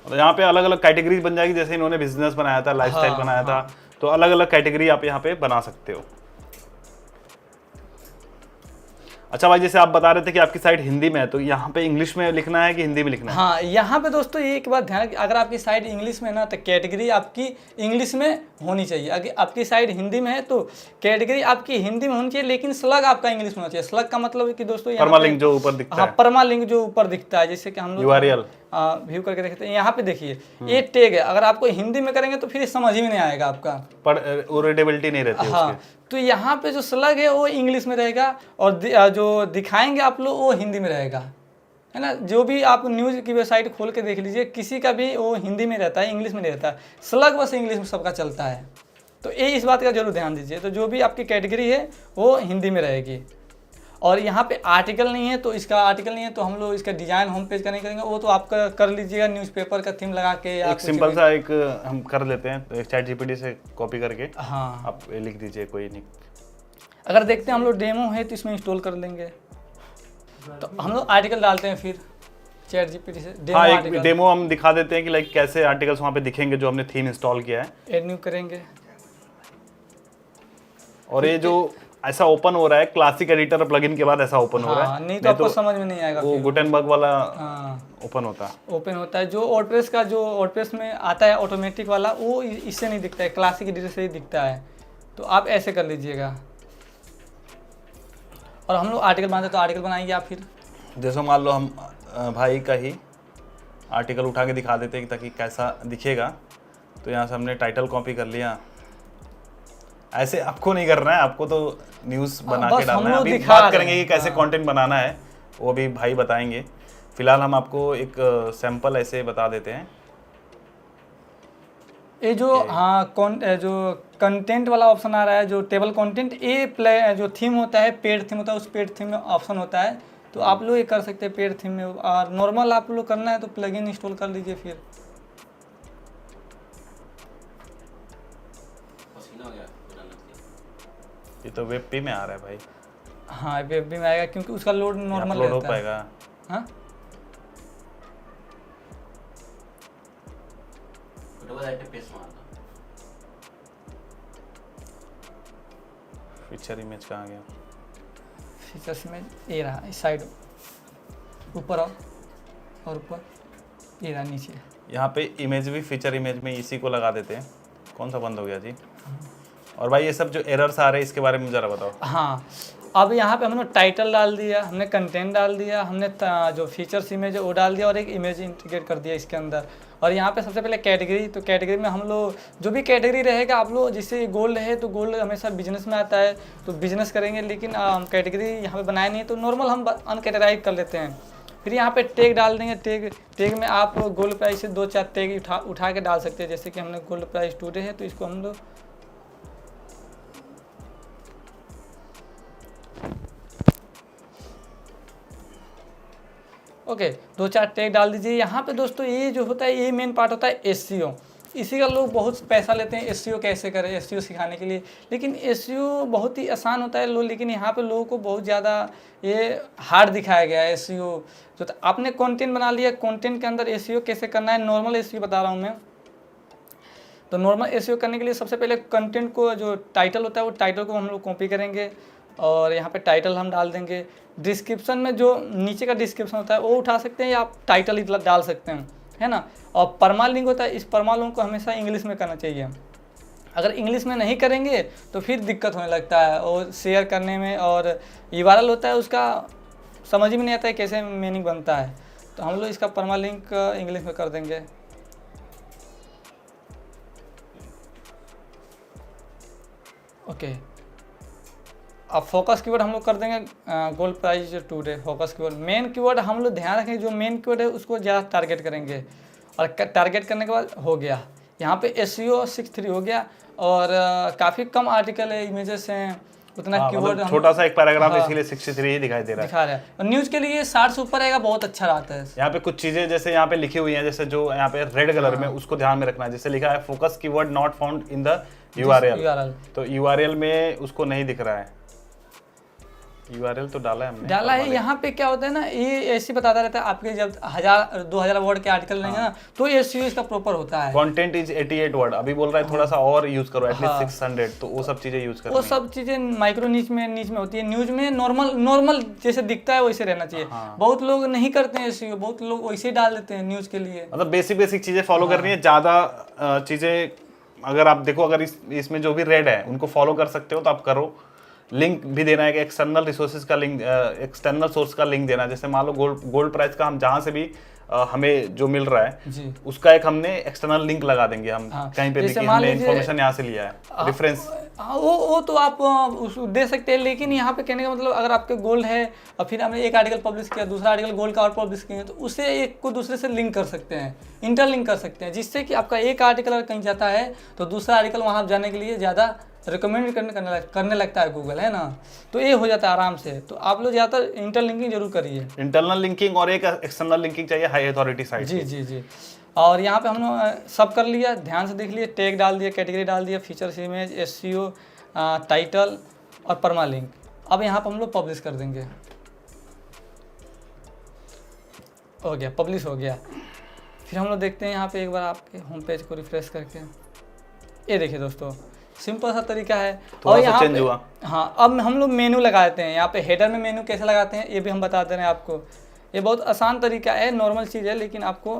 तो यहाँ पे अलग अलग कैटेगरी बन जाएगी, जैसे इन्होंने बिजनेस बनाया था, लाइफस्टाइल बनाया था, तो अलग अलग कैटेगरी आप यहाँ पे बना सकते हो। अच्छा भाई, जैसे आप बता रहे थे कि आपकी साइट हिंदी में है, तो यहाँ पे इंग्लिश में लिखना है कि हिंदी में लिखना है? हाँ, यहाँ पे दोस्तों ये एक बात ध्यान, अगर आपकी साइट इंग्लिश में है ना तो कैटेगरी आपकी इंग्लिश में होनी चाहिए। अगर आपकी साइट हिंदी में है तो कैटेगरी आपकी हिंदी में होनी चाहिए, लेकिन स्लग आपका इंग्लिश में होना चाहिए। स्लग का मतलब है कि दोस्तों परमालिंक जो ऊपर दिखता है। परमालिंक जो ऊपर दिखता है, जैसे कि हम लोग URL व्यू करके देखते हैं। यहाँ पे देखिए ये टैग है, अगर आपको हिंदी में करेंगे तो फिर समझ ही में नहीं आएगा आपका, रीडेबिलिटी नहीं रहती है। हाँ, तो यहाँ पे जो स्लग है वो इंग्लिश में रहेगा और जो दिखाएंगे आप लोग वो हिंदी में रहेगा, है ना। जो भी आप न्यूज़ की वेबसाइट खोल के देख लीजिए, किसी का भी वो हिंदी में रहता है, इंग्लिश में नहीं रहता है। स्लग बस इंग्लिश में सबका चलता है, तो ये इस बात का जरूर ध्यान दीजिए। तो जो भी आपकी कैटेगरी है वो हिंदी में रहेगी। और यहाँ पे आर्टिकल नहीं है, तो इसका आर्टिकल नहीं है तो हम लोग इसका डिजाइन होम पेज का नहीं करेंगे, वो तो आप कर लीजिएगा न्यूज़पेपर का थीम लगा के या एक सिंपल सा एक हम कर लेते हैं, तो एक चैट जीपीटी से कॉपी करके हाँ आप लिख दीजिए कोई नहीं। अगर देखते हैं हम लोग डेमो है तो इसमें इंस्टॉल कर लेंगे। तो हम लोग आर्टिकल डालते हैं फिर चैट जीपीटी से डेमो हाँ, एक आर्टिकल डेमो हम दिखा देते हैं कि लाइक कैसे आर्टिकल्स वहाँ पे दिखेंगे जो हमने थीम इंस्टॉल किया है। ऐड न्यू करेंगे। और ये जो ऐसा ओपन हो रहा है क्लासिक एडिटर प्लगइन के बाद ऐसा ओपन हो रहा हाँ, है, नहीं तो आपको समझ में नहीं आएगा। वो गुटेनबर्ग वाला हाँ ओपन होता है। ओपन होता है जो वर्डप्रेस का, जो वर्डप्रेस में आता है ऑटोमेटिक वाला, वो इससे नहीं दिखता है, क्लासिक एडिटर से ही दिखता है। तो आप ऐसे कर लीजिएगा। और हम लोग आर्टिकल बनाते तो आर्टिकल बनाएंगे आप फिर। जैसे मान लो हम भाई का ही आर्टिकल उठा के दिखा देते हैं ताकि कैसा दिखेगा। तो यहाँ से हमने टाइटल कॉपी कर लिया। ऐसे आपको नहीं करना है, आपको तो न्यूज़ बना के डालना है। अभी बात करेंगे कि कैसे कंटेंट बनाना है, वो भी भाई बताएंगे। फिलहाल हम आपको एक सैंपल ऐसे बता देते हैं। ये जो हाँ जो कंटेंट वाला ऑप्शन आ रहा है, जो टेबल कंटेंट, ये जो थीम होता है, पेड थीम होता है, उस पेड थीम में ऑप्शन होता है। तो आप लोग ये कर सकते हैं पेड थीम में। और नॉर्मल आप लोग करना है तो प्लगइन इंस्टॉल कर लीजिए फिर। ये तो वेब पे में आ रहा है भाई। हाँ वेब भी में आएगा क्योंकि उसका लोड नॉर्मल लोड हो रहता है। पाएगा। हाँ फीचर इमेज कहाँ गया? फीचर्स में ये रहा, इस साइड ऊपर आओ और ऊपर ये रहा नीचे। यहाँ पे इमेज भी फीचर इमेज में इसी को लगा देते हैं। कौन सा बंद हो गया जी? और भाई ये सब जो एरर्स आ रहे हैं इसके बारे में ज़रा बताओ। हाँ अब यहाँ पे हमने टाइटल डाल दिया, हमने कंटेंट डाल दिया, हमने जो फीचर्स इमेज है वो डाल दिया और एक इमेज इंटीग्रेट कर दिया इसके अंदर। और यहाँ पे सबसे पहले कैटेगरी, तो कैटेगरी में हम लोग जो भी कैटेगरी रहेगा आप लोग, जिससे गोल्ड है तो गोल्ड हमेशा बिजनेस में आता है तो बिजनेस करेंगे, लेकिन कैटेगरी यहाँ पे बनाए नहीं तो नॉर्मल हम अनकैटेगराइज कर लेते हैं। फिर यहाँ पे टैग डाल देंगे। टैग में आप गोल्ड प्राइस से 2-4 टैग उठा के डाल सकते हैं। जैसे कि हमने गोल्ड प्राइस टुडे है तो इसको हम लोग ओके 2-4 टैग डाल दीजिए। यहाँ पे दोस्तों ये जो होता है ये मेन पार्ट होता है एसईओ। इसी का लोग बहुत पैसा लेते हैं एसईओ कैसे करें, एसईओ सिखाने के लिए। लेकिन एसईओ बहुत ही आसान होता है लेकिन यहाँ पे लोगों को बहुत ज़्यादा ये हार्ड दिखाया गया है एसईओ। जो आपने कंटेंट बना लिया, कंटेंट के अंदर एसईओ कैसे करना है, नॉर्मल एसईओ बता रहा हूँ मैं। तो नॉर्मल एसईओ करने के लिए सबसे पहले कंटेंट को, जो टाइटल होता है वो टाइटल को हम लोग कॉपी करेंगे और यहाँ पे टाइटल हम डाल देंगे। डिस्क्रिप्शन में जो नीचे का डिस्क्रिप्शन होता है वो उठा सकते हैं या आप टाइटल ही डाल सकते हैं, है ना। और परमा लिंक होता है, इस परमा लिंक को हमेशा इंग्लिश में करना चाहिए। अगर इंग्लिश में नहीं करेंगे तो फिर दिक्कत होने लगता है और शेयर करने में। और यूआरएल होता है उसका समझ में नहीं आता है कैसे मीनिंग बनता है, तो हम लोग इसका परमा लिंक इंग्लिश में कर देंगे। ओके अब फोकस कीवर्ड हम लोग कर देंगे gold price today. Focus keyword, main keyword हम लोग ध्यान रखें जो मेन कीवर्ड है उसको ज़्यादा टारगेट करेंगे। और टारगेट करने के बाद हो गया यहाँ पे एसईओ 63 हो गया। और काफ़ी कम आर्टिकल है, इमेजेस हैं, उतना कीवर्ड मतलब छोटा सा एक पैराग्राफ है इसलिए 63 ही दिखाई दे रहा है। दिखा रहा है। और न्यूज़ के लिए 60 से ऊपर रहेगा, बहुत अच्छा रहता है। यहाँ पे कुछ चीजें जैसे यहाँ पे लिखी हुई हैं, जैसे जो यहाँ पे रेड कलर में, उसको ध्यान में रखना है। जैसे लिखा है focus keyword not found in the URL, तो यूआरएल में उसको नहीं दिख रहा है। यूआरएल तो डाला है हमने, डाला है। यहाँ पे क्या होता है ना, ये ऐसे बताता रहता है आपके जब 1000-2000 वर्ड के आर्टिकल लेंगे ना तो एसईओ इसका प्रॉपर होता है। कंटेंट इज 88 वर्ड, अभी बोल रहा है थोड़ा सा और यूज करो एटलीस्ट 600, तो वो सब चीजें यूज करनी वो सब चीजें माइक्रो नीच में होती है। न्यूज में नॉर्मल जैसे दिखता है वैसे रहना चाहिए। बहुत लोग नहीं करते हैं एसईओ, बहुत लोग वैसे ही डाल देते हैं न्यूज के लिए। मतलब बेसिक चीजें फॉलो करनी है। ज्यादा चीजें अगर आप देखो, अगर इसमें जो भी रेड है उनको फॉलो कर सकते हो तो आप करो। लिंक भी देना है कि एक्सटर्नल रिसोर्सेज का लिंक, एक्सटर्नल सोर्स का लिंक देना है। जैसे मान लो गोल्ड प्राइस का हम जहाँ से भी हमें जो मिल रहा है जी, उसका एक हमने एक्सटर्नल लिंक लगा देंगे हम। कहीं पे भी हमने इन्फॉर्मेशन यहाँ से लिया है, रेफरेंस वो तो आप दे सकते हैं। लेकिन यहाँ पे कहने का मतलब अगर आपके गोल्ड है और फिर हमने एक आर्टिकल पब्लिश किया, दूसरा आर्टिकल गोल्ड का और पब्लिश किया, तो उससे एक को दूसरे से लिंक कर सकते हैं, इंटरलिंक कर सकते हैं, जिससे कि आपका एक आर्टिकल अगर कहीं जाता है तो दूसरा आर्टिकल वहाँ जाने के लिए ज़्यादा रिकमेंड करने लगता है गूगल, है ना। तो ये हो जाता है आराम से। तो आप लोग ज़्यादातर इंटरलिंकिंग जरूर करिए। इंटरनल लिंकिंग और एक एक्सटर्नल लिंकिंग चाहिए हाई अथॉरिटी साइट। जी जी जी। और यहाँ पे हमने सब कर लिया, ध्यान से देख लिए, टैग डाल दिया, कैटेगरी डाल दिया, फीचर्स, इमेज, एसईओ, टाइटल और परमालिंक। अब यहाँ पर हम लोग पब्लिश कर देंगे। हो गया, पब्लिश हो गया। फिर हम लोग देखते हैं यहाँ पे एक बार आपके होम पेज को रिफ्रेश करके। ये देखिए दोस्तों, सिंपल सा तरीका है। और यहाँ पे हुआ। हाँ, अब हम लोग मेनू लगाते हैं। यहाँ पे हेडर में मेनू कैसे लगाते हैं ये भी हम बता दे रहे हैं आपको। ये बहुत आसान तरीका है, नॉर्मल चीज़ है, लेकिन आपको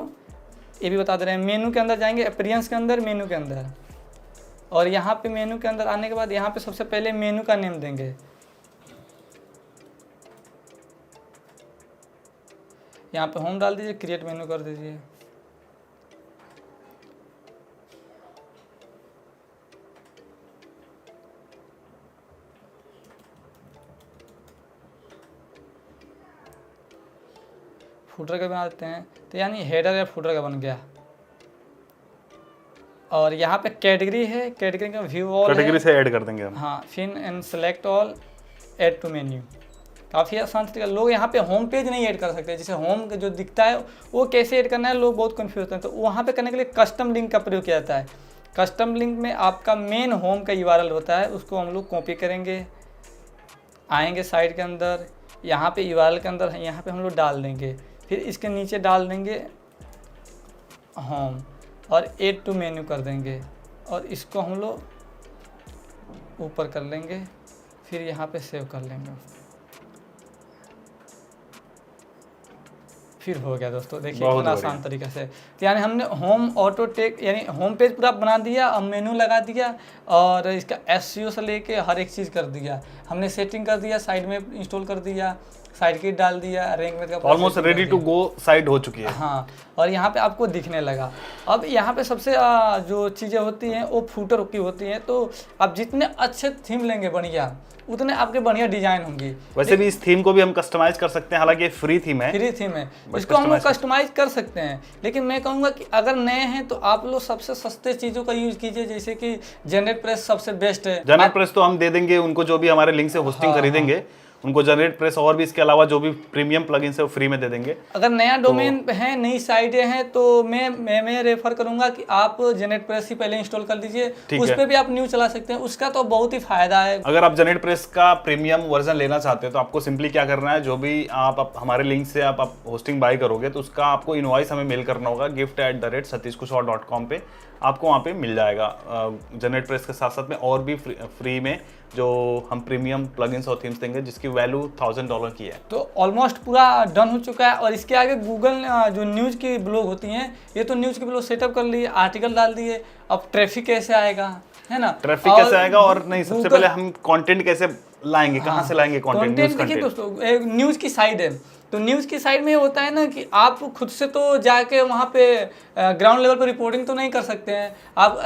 ये भी बता दे रहे हैं। मेनू के अंदर जाएंगे, अपीयरेंस के अंदर, मेनू के अंदर, और यहाँ पे मेनू के अंदर आने के बाद यहाँ पे सबसे पहले मेनू का नेम देंगे। यहाँ पे होम डाल दीजिए, क्रिएट मेनू कर दीजिए। फुटर का बना देते हैं, तो यानी हेडर या फुटर का बन गया। और यहाँ पे कैटेगरी है, कैटेगरी का व्यू ऑल, कैटेगरी से ऐड कर देंगे हम। हाँ, फिर and select all, add to menu. काफ़ी आसान तरीका। लोग यहाँ पे होम पेज नहीं ऐड कर सकते, जैसे होम जो दिखता है वो कैसे ऐड करना है, लोग बहुत कंफ्यूज होते हैं। तो वहाँ पे करने के लिए कस्टम लिंक का प्रयोग किया जाता है। कस्टम लिंक में आपका मेन होम का यूआरएल होता है, उसको हम लोग कॉपी करेंगे, आएंगे साइट के अंदर, यहाँ पे यूआरएल के अंदर यहाँ पे हम लोग डाल देंगे। फिर इसके नीचे डाल देंगे होम और ऐड टू मेन्यू कर देंगे, और इसको हम लोग ऊपर कर लेंगे। फिर यहाँ पे सेव कर लेंगे। फिर हो गया दोस्तों, देखिए कितना आसान तरीके से। तो यानी हमने होम ऑटो टेक यानी होम पेज पूरा बना दिया, अब मेनू लगा दिया, और इसका एसईओ से लेके हर एक चीज़ कर दिया हमने। सेटिंग कर दिया, साइड में इंस्टॉल कर दिया, साइड किट डाल दिया, रैंक में का almost ready to go site हो चुकी है। हाँ, और यहाँ पे आपको दिखने लगा। अब यहाँ पे सबसे जो चीज़ें होती हैं वो फूटर की होती हैं। तो आप जितने अच्छे थीम लेंगे बढ़िया, उतने आपके बढ़िया डिजाइन होंगी। वैसे भी इस थीम को भी हम कस्टमाइज कर सकते हैं, हालांकि ये फ्री थीम है। फ्री थीम है, इसको हम लोग कस्टमाइज कर सकते हैं। लेकिन मैं कहूँगा कि अगर नए हैं तो आप लोग सबसे सस्ते चीज़ों का यूज कीजिए, जैसे कि जनरेट प्रेस सबसे बेस्ट है। जनरेट प्रेस तो हम दे देंगे उनको जो भी हमारे लिंक से होस्टिंग खरीदेंगे, उनको जनरेट प्रेस, और भी इसके अलावा जो भी प्रीमियम प्लगइन्स है वो फ्री में दे देंगे। अगर नया डोमेन है, नई साइटें हैं, तो मैं रेफर करूंगा कि आप जनरेट प्रेस ही पहले इंस्टॉल कर लीजिए, उस पर भी आप न्यूज़ चला सकते हैं, उसका तो बहुत ही फायदा है। अगर आप जनरेट प्रेस का प्रीमियम वर्जन लेना चाहते हैं तो आपको सिंपली क्या करना है, जो भी आप हमारे लिंक से आप होस्टिंग बाय करोगे तो उसका आपको इनवॉइस हमें मेल करना होगा gift@satish-kushwaha.com पे, आपको वहाँ पे मिल जाएगा। जनरेट प्रेस के साथ साथ में और भी फ्री में जो हम प्रीमियम प्लगइन्स और थीम्स देंगे, जिसकी वैल्यू $1000 की है। तो ऑलमोस्ट पूरा डन हो चुका है। और इसके आगे गूगल जो न्यूज़ की ब्लॉग होती हैं, ये तो न्यूज़ की ब्लॉग सेटअप कर लिए, आर्टिकल डाल दिए। अब ट्रैफिक कैसे आएगा, है ना, ट्रैफिक कैसे आएगा, और नहीं सबसे पहले हम कंटेंट कैसे लाएंगे, कहाँ से लाएंगे कंटेंट। देखिए दोस्तों, न्यूज़ की साइड है, तो न्यूज़ की साइड में ये होता है ना कि आप खुद से तो जाके वहाँ पे ग्राउंड लेवल पर रिपोर्टिंग तो नहीं कर सकते हैं आप।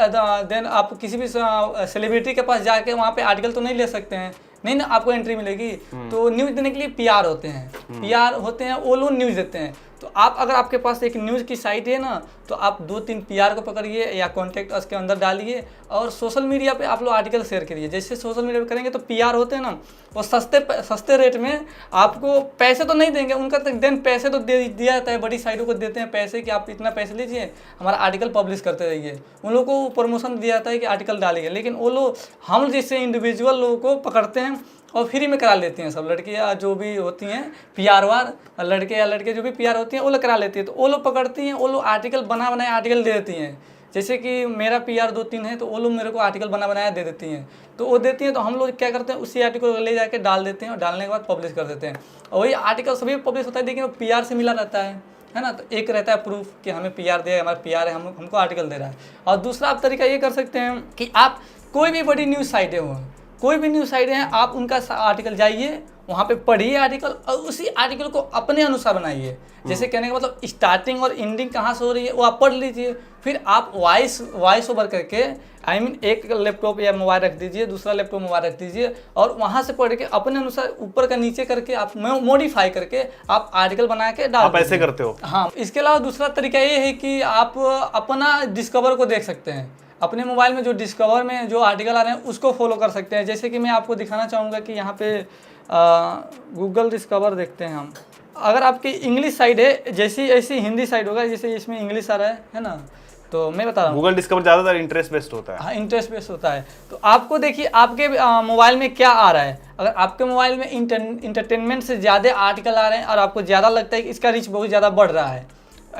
देन आप किसी भी सेलिब्रिटी के पास जाके वहाँ पे आर्टिकल तो नहीं ले सकते हैं, नहीं ना, आपको एंट्री मिलेगी। तो न्यूज़ देने के लिए पीआर होते हैं, पीआर होते हैं, वो लोग न्यूज़ देते हैं। तो आप अगर आपके पास एक न्यूज़ की साइट है ना, तो आप 2-3 पीआर को पकड़िए या कॉन्टैक्ट अस के अंदर डालिए, और सोशल मीडिया पे आप लोग आर्टिकल शेयर करिए। जैसे सोशल मीडिया पे करेंगे तो पीआर होते हैं ना, वो सस्ते रेट में आपको, पैसे तो नहीं देंगे उनका, देन पैसे तो दे दिया जाता है, बड़ी साइटों को देते हैं पैसे कि आप इतना पैसे लीजिए, हमारा आर्टिकल पब्लिश करते रहिए। उन लोगों को प्रमोशन दिया जाता है कि आर्टिकल डालिए, लेकिन वो लोग हम जैसे इंडिविजुअल लोगों को पकड़ते हैं और फ्री में करा लेती हैं। सब लड़कियाँ जो भी होती हैं पीआर वार, लड़के या लड़के जो भी पीआर होती हैं वो लोग करा लेती हैं। तो वो लोग पकड़ती हैं, वो लोग आर्टिकल बनाए आर्टिकल दे देती हैं। जैसे कि मेरा पीआर 2-3 है, तो वो लोग मेरे को आर्टिकल बनाया दे देती हैं। तो वो देती हैं, तो हम लोग क्या करते हैं, उसी आर्टिकल को ले जाके डाल देते हैं, और डालने के बाद पब्लिश कर देते हैं। और वही आर्टिकल सभी पब्लिश होता है, लेकिन वो पीआर से मिला रहता है ना। तो एक रहता है प्रूफ कि हमें पीआर दिया, हमारा पीआर है, हमको आर्टिकल दे रहा है। और दूसरा आप तरीका ये कर सकते हैं कि आप कोई भी बड़ी न्यूज़ साइटें हो, कोई भी न्यूज़ साइटें हैं, आप उनका आर्टिकल जाइए, वहाँ पे पढ़िए आर्टिकल, और उसी आर्टिकल को अपने अनुसार बनाइए। जैसे कहने का मतलब स्टार्टिंग और एंडिंग कहाँ से हो रही है वो आप पढ़ लीजिए। फिर आप वॉइस ओवर करके, एक लैपटॉप या मोबाइल रख दीजिए, दूसरा लैपटॉप मोबाइल रख दीजिए, और वहाँ से पढ़ के अपने अनुसार ऊपर का नीचे करके आप मॉडिफाई करके आप आर्टिकल बना के डाल, आप ऐसे करते हो। हाँ, इसके अलावा दूसरा तरीका ये है कि आप अपना डिस्कवर को देख सकते हैं। अपने मोबाइल में जो डिस्कवर में जो आर्टिकल आ रहे हैं उसको फॉलो कर सकते हैं। जैसे कि मैं आपको दिखाना चाहूँगा कि यहाँ पे गूगल डिस्कवर देखते हैं हम। अगर आपकी इंग्लिश साइड है, जैसी ऐसी हिंदी साइड होगा, जैसे इसमें इंग्लिश आ रहा है ना, तो मैं बता रहा हूँ गूगल डिस्कवर ज़्यादातर इंटरेस्ट बेस्ड होता है। हाँ, इंटरेस्ट बेस्ड होता है। तो आपको देखिए आपके मोबाइल में क्या आ रहा है। अगर आपके मोबाइल में इंटरटेनमेंट से ज़्यादा आर्टिकल आ रहे हैं और आपको ज़्यादा लगता है कि इसका रीच बहुत ज़्यादा बढ़ रहा है,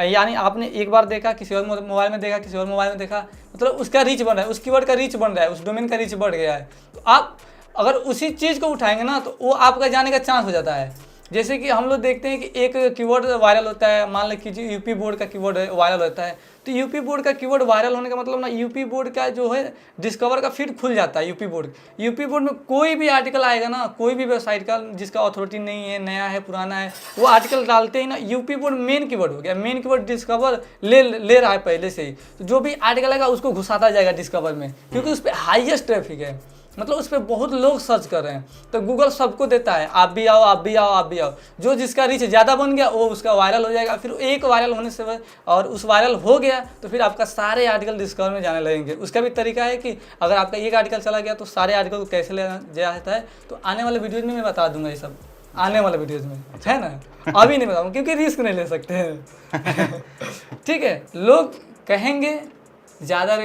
यानी आपने एक बार देखा, किसी और मोबाइल में देखा, किसी और मोबाइल में देखा, मतलब उसका रीच बढ़ रहा है, उस कीवर्ड का रीच बढ़ रहा है, उस डोमेन का रीच बढ़ गया है, तो आप अगर उसी चीज़ को उठाएंगे ना तो वो आपका जाने का चांस हो जाता है। जैसे कि हम लोग देखते हैं कि एक कीवर्ड वायरल होता है, मान लीजिए यूपी बोर्ड का कीवर्ड वायरल होता है, तो यूपी बोर्ड का कीवर्ड वायरल होने का मतलब ना यूपी बोर्ड का जो है डिस्कवर का फीड खुल जाता है। यूपी बोर्ड में कोई भी आर्टिकल आएगा ना, कोई भी वेबसाइट का जिसका अथॉरिटी नहीं है, नया है, पुराना है, वो आर्टिकल डालते ही ना यूपी बोर्ड मेन कीवर्ड हो गया, मेन कीवर्ड डिस्कवर ले रहा है पहले से ही, तो जो भी आर्टिकल आएगा उसको घुसाता जाएगा डिस्कवर में, क्योंकि उस पर हाईएस्ट ट्रैफिक है, मतलब उस पर बहुत लोग सर्च कर रहे हैं। तो गूगल सबको देता है आप भी आओ, आप भी आओ, आप भी आओ, जो जिसका रीच ज़्यादा बन गया वो उसका वायरल हो जाएगा। फिर एक वायरल होने से और उस वायरल हो गया तो फिर आपका सारे आर्टिकल डिस्कवर में जाने लगेंगे। उसका भी तरीका है कि अगर आपका एक आर्टिकल चला गया तो सारे आर्टिकल को कैसे ले जाता है, तो आने वाले वीडियोज में मैं बता दूंगा ये सब, आने वाले वीडियोज में, है ना। अभी नहीं बताऊँगा क्योंकि रिस्क नहीं ले सकते हैं। ठीक है, लोग कहेंगे, ज़्यादा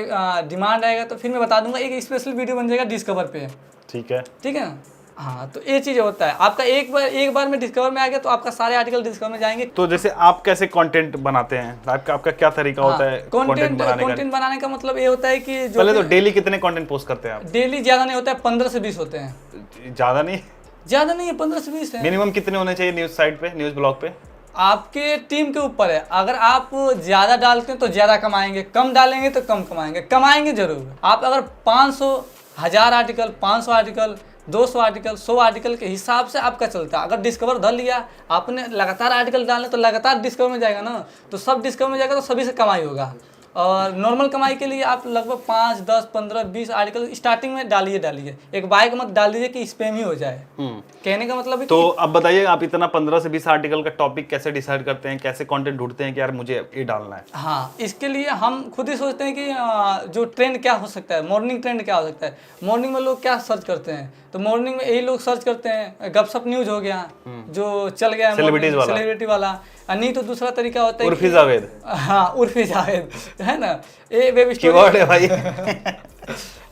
डिमांड आएगा तो फिर मैं बता दूंगा, एक स्पेशल वीडियो बन जाएगा डिस्कवर पे। ठीक है ना। हाँ, तो ये चीज़ होता है, आपका एक बार में डिस्कवर में आ गया तो आपका सारे आर्टिकल डिस्कवर में जाएंगे। तो जैसे आप कैसे कंटेंट बनाते हैं, आपका क्या तरीका होता है कंटेंट बनाने का मतलब ये होता है कि जो पहले तो डेली कितने कंटेंट पोस्ट करते हैं आप? डेली ज़्यादा नहीं होता है, 15 से 20 होते हैं। ज़्यादा नहीं है, 15 से 20 है। मिनिमम कितने होने चाहिए न्यूज़ साइट पे, न्यूज़ ब्लॉग पे? आपके टीम के ऊपर है। अगर आप ज़्यादा डालते हैं तो ज़्यादा कमाएंगे, कम डालेंगे तो कम कमाएंगे जरूर। आप अगर 500, 1000 आर्टिकल, 500 आर्टिकल, 200 आर्टिकल, 100 आर्टिकल के हिसाब से आपका चलता है। अगर डिस्कवर धर लिया आपने, लगातार आर्टिकल डालने तो लगातार डिस्कवर में जाएगा ना, तो सब डिस्कवर में जाएगा तो सभी से कमाई होगा। और नॉर्मल कमाई के लिए आप लगभग 5, 10, 15, 20 आर्टिकल स्टार्टिंग में डालिए। एक बाइक मत डाल दीजिए कि स्पैम ही हो जाए। कहने का मतलब है तो अब बताइए आप इतना 15 से 20 आर्टिकल का टॉपिक कैसे डिसाइड करते हैं, कैसे कंटेंट ढूंढते हैं कि यार मुझे ये डालना है? हाँ, इसके लिए हम खुद ही सोचते हैं कि जो ट्रेंड क्या हो सकता है, मॉर्निंग ट्रेंड क्या हो सकता है, मॉर्निंग में लोग क्या सर्च करते हैं, तो मॉर्निंग में यही लोग सर्च करते हैं, गपशप न्यूज हो गया जो चल गया सेलिब्रिटी वाला। नहीं तो दूसरा तरीका होता है उर्फी जावेद। हाँ, उर्फी जावेद, है ना, ये वेब स्टोरी है भाई।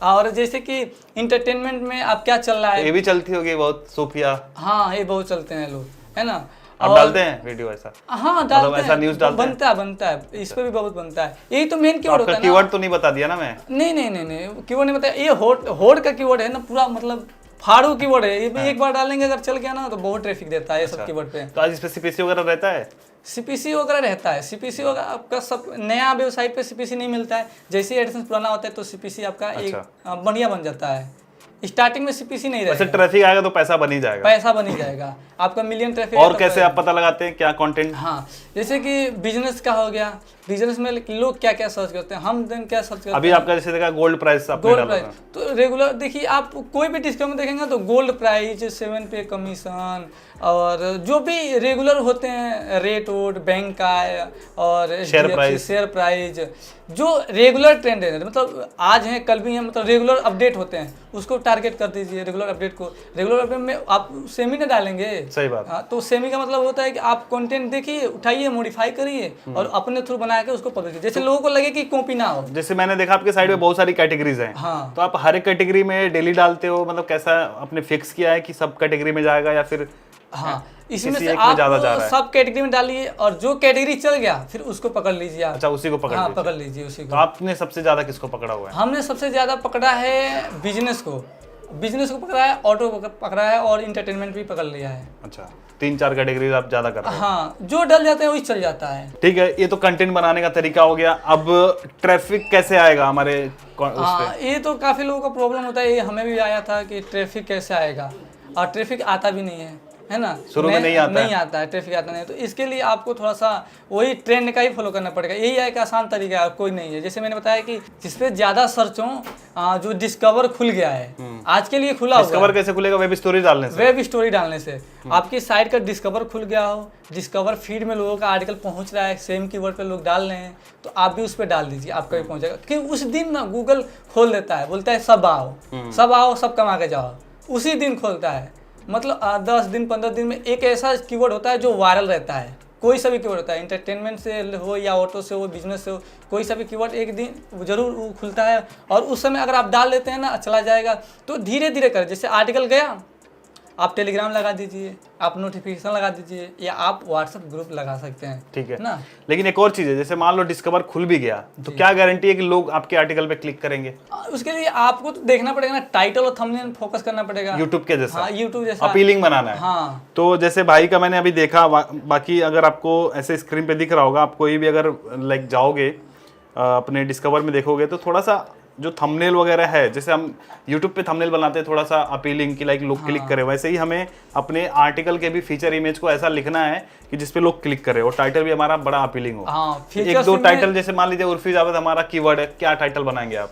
और जैसे कि इंटरटेनमेंट में अब क्या चल रहा है, ये भी चलती होगी बहुत, सूफिया। हाँ, ये बहुत चलते हैं लोग, है ना। आप डालते हैं वीडियो ऐसा? हाँ, डालते हैं, ऐसा न्यूज़ डालते हैं? बनता है, इस पे भी बहुत बनता है। यही तो मेन कीवर्ड होता है ना। कीवर्ड तो नहीं बता दिया ना मैं? नहीं, कीवर्ड नहीं बताया। ये होड़ का कीवर्ड है ना, पूरा मतलब फाड़ू कीवर्ड है। ये भी एक बार डालेंगे अगर चल गया ना तो बहुत ट्रैफिक देता है ये सब कीवर्ड पे। तो आज इस पे सीपीसी वगैरह रहता है? सीपीसी वगैरह रहता है। सीपीसी वगैरह आपका सब नया वेबसाइट पे सीपीसी नहीं मिलता है। जैसे एडसेंस पुराना होता है तो सीपीसी आपका एक बढ़िया बन जाता है। स्टार्टिंग में सीपीसी नहीं रहेगा। वैसे ट्रैफिक आएगा तो पैसा बन ही जाएगा, आपका मिलियन ट्रैफिक। और कैसे आप पता लगाते हैं क्या कंटेंट? हाँ, जैसे कि बिजनेस का हो गया, बिजनेस में लोग क्या क्या सर्च करते हैं, हम दिन क्या सर्च करते हैं। अभी आपका जैसे देखा गोल्ड प्राइस, तो रेगुलर देखिए, आप कोई भी डिस्काउंट में देखेंगे तो गोल्ड प्राइस, 7 पे कमीशन, और जो भी रेगुलर होते हैं, रेट वोट, बैंक का और शेयर प्राइस, जो रेगुलर ट्रेंड है, मतलब आज है कल भी है, मतलब रेगुलर अपडेट होते हैं, उसको टारगेट कर दीजिए। रेगुलर अपडेट में आप सेमी ना डालेंगे। सही बात। हाँ, तो सेमी का मतलब होता है कि आप कंटेंट देखिए, उठाइए, मॉडिफाई करिए और अपने थ्रू बना के उसको पब्लिश कीजिए, जैसे लोगों को लगे कि कॉपी ना हो। जैसे मैंने देखा आपके साइड में बहुत सारी कैटेगरीज हैं। हाँ, तो आप हर एक कैटेगरी में डेली डालते हो, मतलब कैसा आपने फिक्स किया है कि सब कैटेगरी में जाएगा या फिर? हाँ, इसमें से आप सब कैटेगरी में डालिए और जो कैटेगरी चल गया फिर उसको पकड़ लीजिए आप। अच्छा, उसी को पकड़ लीजिए उसी को। तो आपने सबसे ज्यादा किसको पकड़ा हुआ है? हमने सबसे ज्यादा पकड़ा है बिजनेस को पकड़ा है, ऑटो पकड़ा है और इंटरटेनमेंट भी पकड़ लिया है। अच्छा, 3-4 कैटेगरी आप ज्यादा कर रहे हैं। हाँ, जो डल जाते हैं वही चल जाता है। ठीक है, ये तो कंटेंट बनाने का तरीका हो गया। अब ट्रैफिक कैसे आएगा हमारे ये तो काफी लोगों का प्रॉब्लम होता है, ये हमें भी आया था कि ट्रैफिक कैसे आएगा, और ट्रैफिक आता भी नहीं है। है ना, शुरू में नहीं आता है, ट्रैफिक आता नहीं है। तो इसके लिए आपको थोड़ा सा वही ट्रेंड का ही फॉलो करना पड़ेगा। यही एक आसान तरीका है, कोई नहीं है। जैसे मैंने बताया कि जिसपे ज़्यादा सर्च हो, जो डिस्कवर खुल गया है आज के लिए खुला हुआ है। डिस्कवर कैसे खुलेगा? वेब स्टोरी डालने से। वेब स्टोरी डालने से आपकी साइट का डिस्कवर खुल गया हो, डिस्कवर फीड में लोगों का आर्टिकल पहुंच रहा है, सेम कीवर्ड पे लोग डाल रहे हैं, तो आप भी उस पर डाल दीजिए, आपका भी पहुंचेगा। क्योंकि उस दिन ना गूगल खोल देता है, बोलता है सब आओ सब कमा के जाओ, उसी दिन खोलता है। मतलब 10 दिन 15 दिन में एक ऐसा कीवर्ड होता है जो वायरल रहता है। कोई सा भी कीवर्ड होता है, इंटरटेनमेंट से हो या ऑटो से हो, बिजनेस से हो, कोई सा भी कीवर्ड एक दिन जरूर खुलता है। और उस समय अगर आप डाल लेते हैं ना, चला जाएगा। तो धीरे धीरे कर, जैसे आर्टिकल गया, आप टेलीग्राम लगा दीजिए, आप नोटिफिकेशन लगा दीजिए, या आप व्हाट्सएप ग्रुप लगा सकते हैं, ठीक है ना। लेकिन एक और चीज़ है, जैसे मान लो डिस्कवर खुल भी गया, तो क्या गारंटी है कि लोग आपके आर्टिकल पे क्लिक करेंगे? उसके लिए आपको तो देखना पड़ेगा ना, टाइटल और थंबनेल फोकस करना पड़ेगा, यूट्यूब के जैसा। हाँ, यूट्यूब जैसा अपीलिंग बनाना है। हाँ। तो जैसे भाई का मैंने अभी देखा, बाकी अगर आपको ऐसे स्क्रीन पे दिख रहा होगा, आप कोई भी अगर लाइक जाओगे अपने डिस्कवर में देखोगे, तो थोड़ा सा जो थंबनेल वगैरह है, जैसे हम यूट्यूब पे थंबनेल बनाते हैं थोड़ा सा अपीलिंग की, लाइक लोग क्लिक करें, वैसे ही हमें अपने आर्टिकल के भी फीचर इमेज को ऐसा लिखना है कि जिसपे लोग क्लिक करें और टाइटल भी हमारा बड़ा अपीलिंग हो। हाँ, एक दो टाइटल, जैसे मान लीजिए उर्फी जावेद हमारा कीवर्ड है, क्या टाइटल बनाएंगे आप?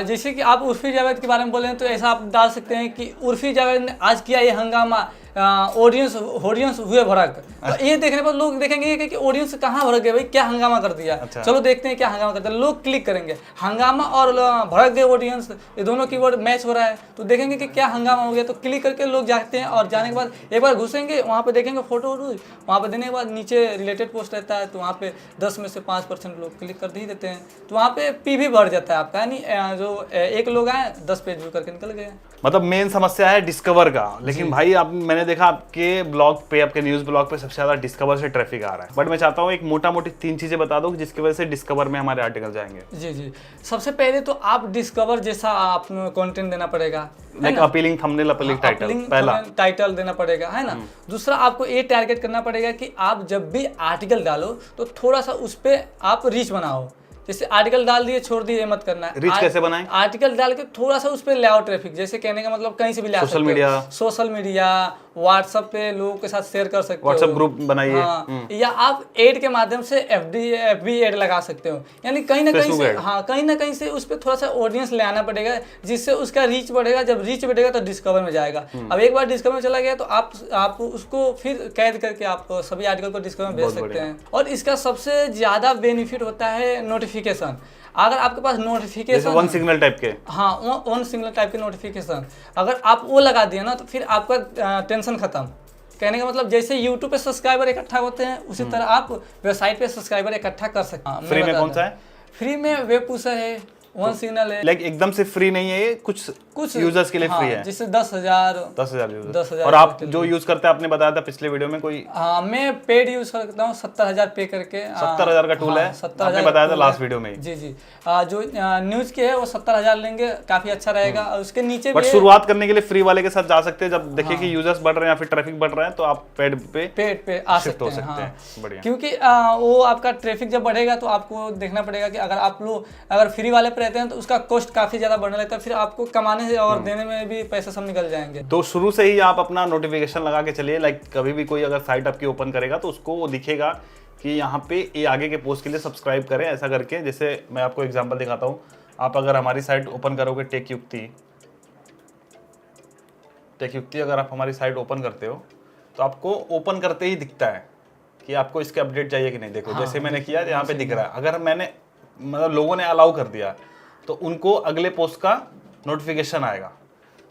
जैसे कि आप उर्फी जावेद के बारे में बोले हैं, तो ऐसा आप डाल सकते हैं कि उर्फी जावेद ने आज किया ये हंगामा, ऑडियंस हुए भड़क। तो ये देखने पर लोग देखेंगे कि ऑडियंस कहाँ भड़क गए भाई, क्या हंगामा कर दिया। अच्छा। चलो देखते हैं क्या हंगामा करते हैं, लोग क्लिक करेंगे। हंगामा और भड़क गए ऑडियंस, ये दोनों कीवर्ड मैच हो रहा है, तो देखेंगे कि क्या हंगामा हो गया, तो क्लिक करके लोग जाते हैं। और जाने के बाद एक बार घुसेंगे, वहाँ पे देखेंगे फोटो, वहाँ पे देने के बाद नीचे रिलेटेड पोस्ट रहता है, तो वहाँ पे 10 में से 5% लोग क्लिक कर ही देते हैं, तो वहाँ पे PV बढ़ जाता है आपका, यानी जो एक लोग आए 10 पेज व्यू करके निकल गए। मतलब मेन समस्या है डिस्कवर का। लेकिन भाई आप, मैंने देखा आपके ब्लॉग पे, आपके न्यूज ब्लॉग पे सबसे ज्यादा डिस्कवर से ट्रैफिक आ रहा है। बट मैं चाहता हूँ एक मोटा मोटी 3 चीजें बता दो जिसकी वजह से डिस्कवर में हमारे आर्टिकल जाएंगे। जी, सबसे पहले तो आप डिस्कवर जैसा आप कंटेंट देना पड़ेगा, like appealing thumbnail, appealing title, पहला टाइटल देना पड़ेगा, है ना। दूसरा आपको ये टारगेट करना पड़ेगा कि आप जब भी आर्टिकल डालो तो थोड़ा सा उस पर आप रीच बनाओ। जैसे आर्टिकल डाल दिए छोड़ दिए, मत करना है। रीच कैसे बनाएं? आर्टिकल डाल के थोड़ा सा उस पर ले आओ ट्रैफिक। जैसे कहने का मतलब कहीं से भी ले आ सकते हो, सोशल मीडिया, व्हाट्सएप पे लोगों के साथ शेयर कर सकते हो, व्हाट्सएप ग्रुप बनाइए। हाँ, या आप एड के माध्यम से FB एड लगा सकते हो, यानी कहीं ना कहीं से, हाँ, कहीं ना कहीं से उस पर थोड़ा सा ऑडियंस ले आना पड़ेगा, जिससे उसका रीच बढ़ेगा। जब रीच बढ़ेगा तो डिस्कवर में जाएगा। अब एक बार डिस्कवर में चला गया तो आप उसको फिर कैद करके आप सभी आर्टिकल को डिस्कवर में भेज सकते हैं। और इसका सबसे ज्यादा बेनिफिट होता है नोटिफिकेशन। अगर आपके पास नोटिफिकेशन वन सिग्नल टाइप के, हाँ, वन सिग्नल टाइप के नोटिफिकेशन अगर आप वो लगा दिए ना, तो फिर आपका टेंशन खत्म। कहने का मतलब जैसे YouTube पे सब्सक्राइबर इकट्ठा होते हैं, उसी तरह आप वेबसाइट पे सब्सक्राइबर इकट्ठा कर सकते हैं। फ्री में कौन सा है? फ्री में वेब पुशर है, वन सिग्नल है। लाइक एकदम से फ्री नहीं है ये, कुछ यूजर्स के लिए फ्री है, जिससे 10,000 यूजर। और आप जो यूज करते हैं, आपने बताया था पिछले वीडियो में कोई, हाँ, मैं पेड यूज करता हूँ 70,000 पे करके। 70,000 का टूल है, आपने बताया था लास्ट वीडियो में। जी, जो न्यूज के है वो 70,000 लेंगे, काफी अच्छा रहेगा। और उसके नीचे बट शुरुआत करने के लिए फ्री वाले के साथ जा सकते हैं। जब देखिए कि यूजर्स बढ़ रहे हैं या फिर ट्रैफिक बढ़ रहा है, तो आप पेड पे आ शिफ्ट हो सकते हैं। बढ़िया। क्योंकि वो आपका ट्रैफिक जब बढ़ेगा तो आपको देखना पड़ेगा कि अगर आप लोग अगर फ्री वाले पे रहते हैं तो उसका कॉस्ट काफी ज्यादा बढ़ने लगता है, फिर आपको कमाने से और देने में भी पैसे सब निकल जाएंगे। तो शुरू से ही आप अपना नोटिफिकेशन लगा के चलिए। लाइक कभी भी कोई अगर साइट आपकी ओपन करेगा तो उसको वो दिखेगा कि यहाँ पे ये आगे के पोस्ट के लिए सब्सक्राइब करें, ऐसा करके। जैसे मैं आपको एग्जांपल दिखाता हूँ। आप अगर हमारी साइट ओपन करोगे, टेक युक्ति अगर आप हमारी साइट ओपन करते हो तो आपको ओपन करते ही दिखता है कि आपको इसके अपडेट चाहिए कि नहीं। देखो, हाँ, जैसे मैंने किया यहाँ पे दिख रहा है। अगर मैंने मतलब लोगों ने अलाउ कर दिया तो उनको अगले पोस्ट का नोटिफिकेशन आएगा।